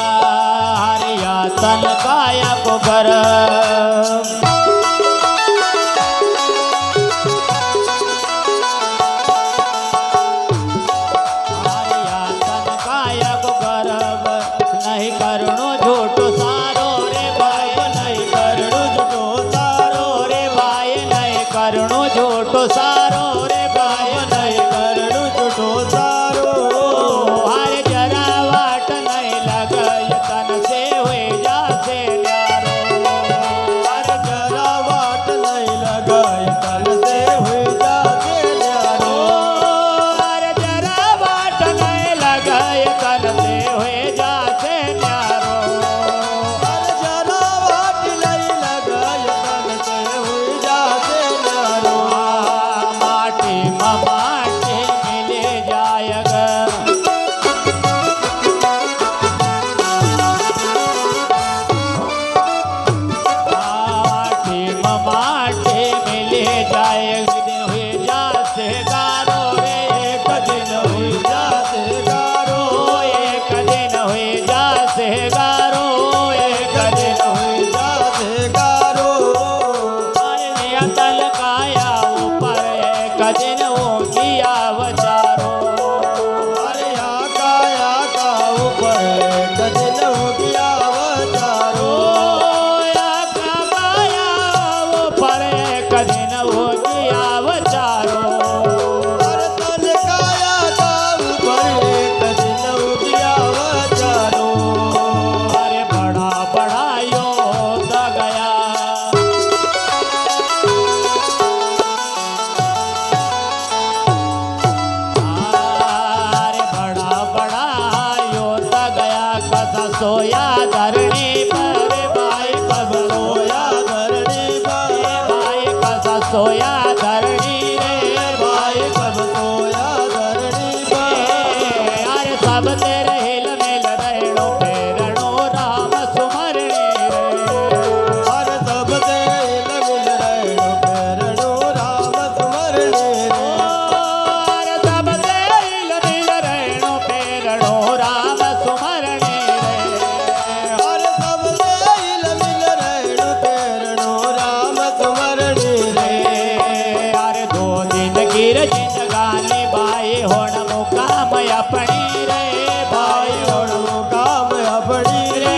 हरिया तन काया को कर हरिया तन काया को गर्व नहीं करणो झूठो सारो रे भाई नहीं करणो झूठो सारो रे भाई नहीं करणो झूठो सारो रे भाई नहीं करणो झूठो सारो हर जरा वाट नहीं लगई तन से हुए जासे न्यारो हर जरा वाट नहीं लगाई तन से हुई जाके न्यारो हर जरा वाट नहीं लगई तन से हुए जासे न्यारो हर जरा वाट नहीं लगाई तन से हुई जाके न्यारो सोया धरणी रे भाई कब सोया धरणी पर अरे सब तेरे हिल मिल रहणो फेरणो राम सुमरणी रे हर सब दे मिल रहणो फेरणो राम सुमरणी रे अरे सब तेरे हिल मिल रहणो फेरणो राम सुमरणी रे हर सब दे मिल रहणो फेरणो राम सुमरणी रे अरे दो दिन गिर जिंदगानी बाई होण मुकाम अपनी रे भाई होण मुकाम अपनी रे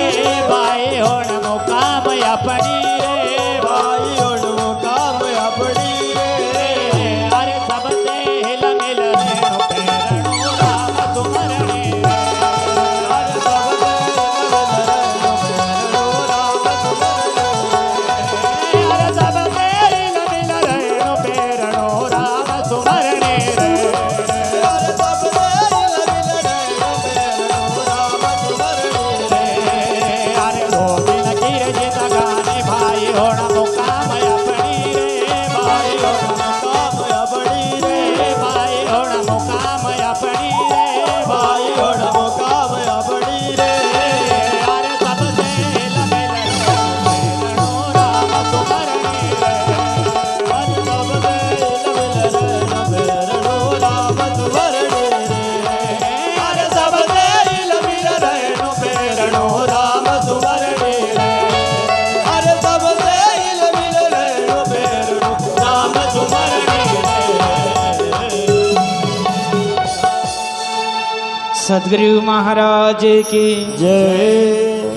बाई होण मुकाम अपनी रे भाई होण मुकाम अपनी रे अरे सब ते हिल मिल रहणो फेरणो राम सुमरणी रे हर सब दे मिल रहणो फेरणो राम सुमरणी अरे सब ते हिल मिल रहणो फेरणो राम सुमरणी रे हर सब दे मिल रहणो फेरणो राम सुमरणी रे अरे दो दिन गिर जिंदगानी भाई होण मुकाम अपनी रे भाई होण मुकाम अपनी रे भाई होण मुकाम अपनी रे भाई होण मुकाम अपनी रे अरे सब से हिल मिल रहणो राम सुमरणी रे हर सब दे मिल रहणो फेरणो राम सुमरणी रे हर सब दे मिल रहणो फेरणो राम सुमरणी रे हर सब दे मिल रहणो फेरणो राम सुमरणी रे सदगुरु महाराज की जय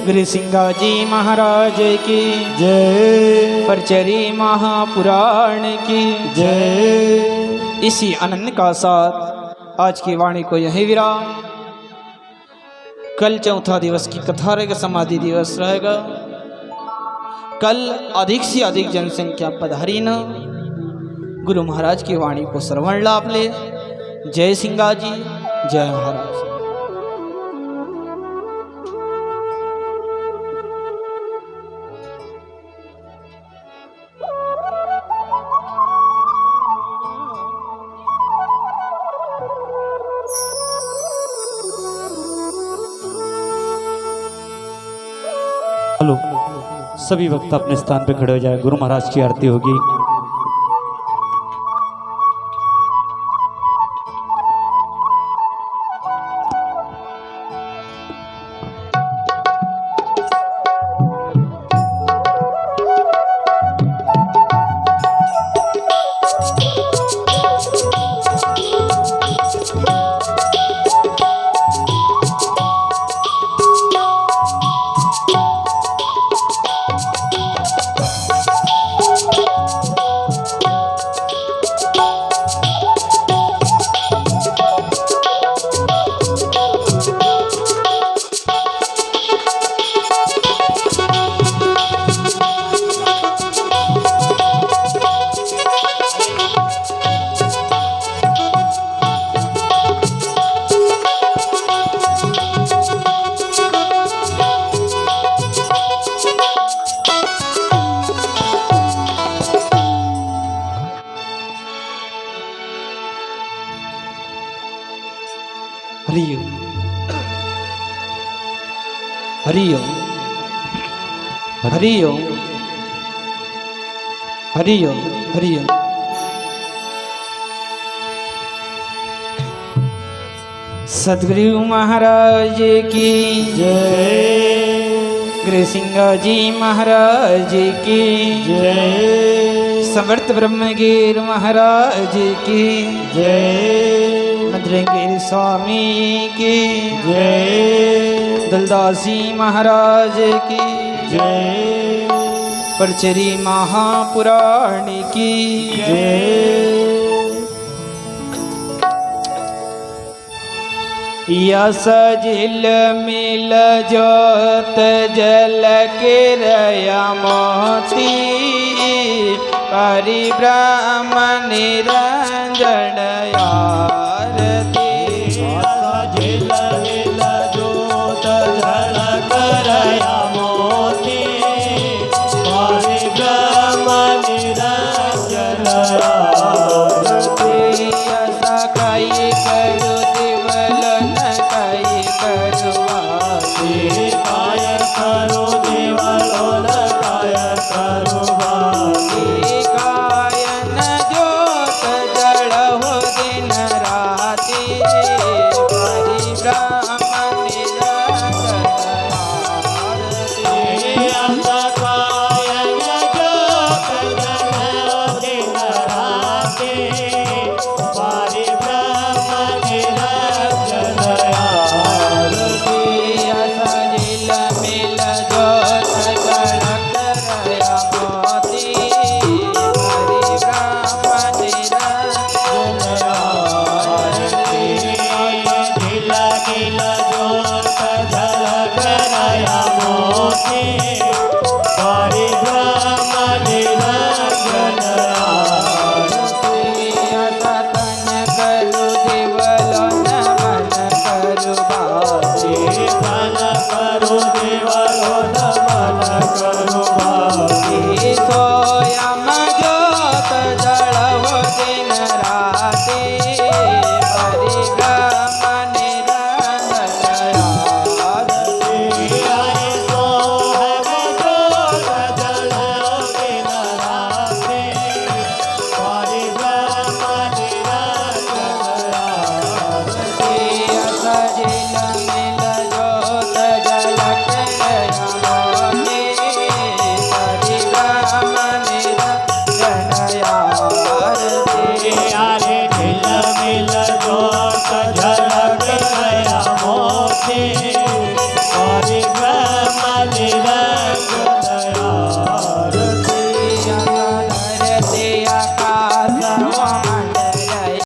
गुरु सिंगा जी महाराज की जय परचरी महापुराण की जय इसी आनंद का साथ आज की वाणी को यही विराम। कल चौथा दिवस की कथा रहेगा, समाधि दिवस रहेगा। कल अधिक से अधिक जनसंख्या पधारी न गुरु महाराज की वाणी को श्रवण लाभ ले। जय सिंगा जी, जय महाराज। हेलो, सभी वक्त अपने स्थान पे खड़े हो जाए। गुरु महाराज की आरती होगी। हरिओम हरिओम हरिओम हरिओम हरिओम। सदगुरु महाराज की जय गुरु सिंगा जी महाराज की जय समर्थ ब्रह्मगिर महाराज की जय मधुरगिर स्वामी की जय दलदासी महाराज की जय परचरी महापुराण की जय यस झिल मिल जोत जल किरया मोती परिब्रह्म निरंजन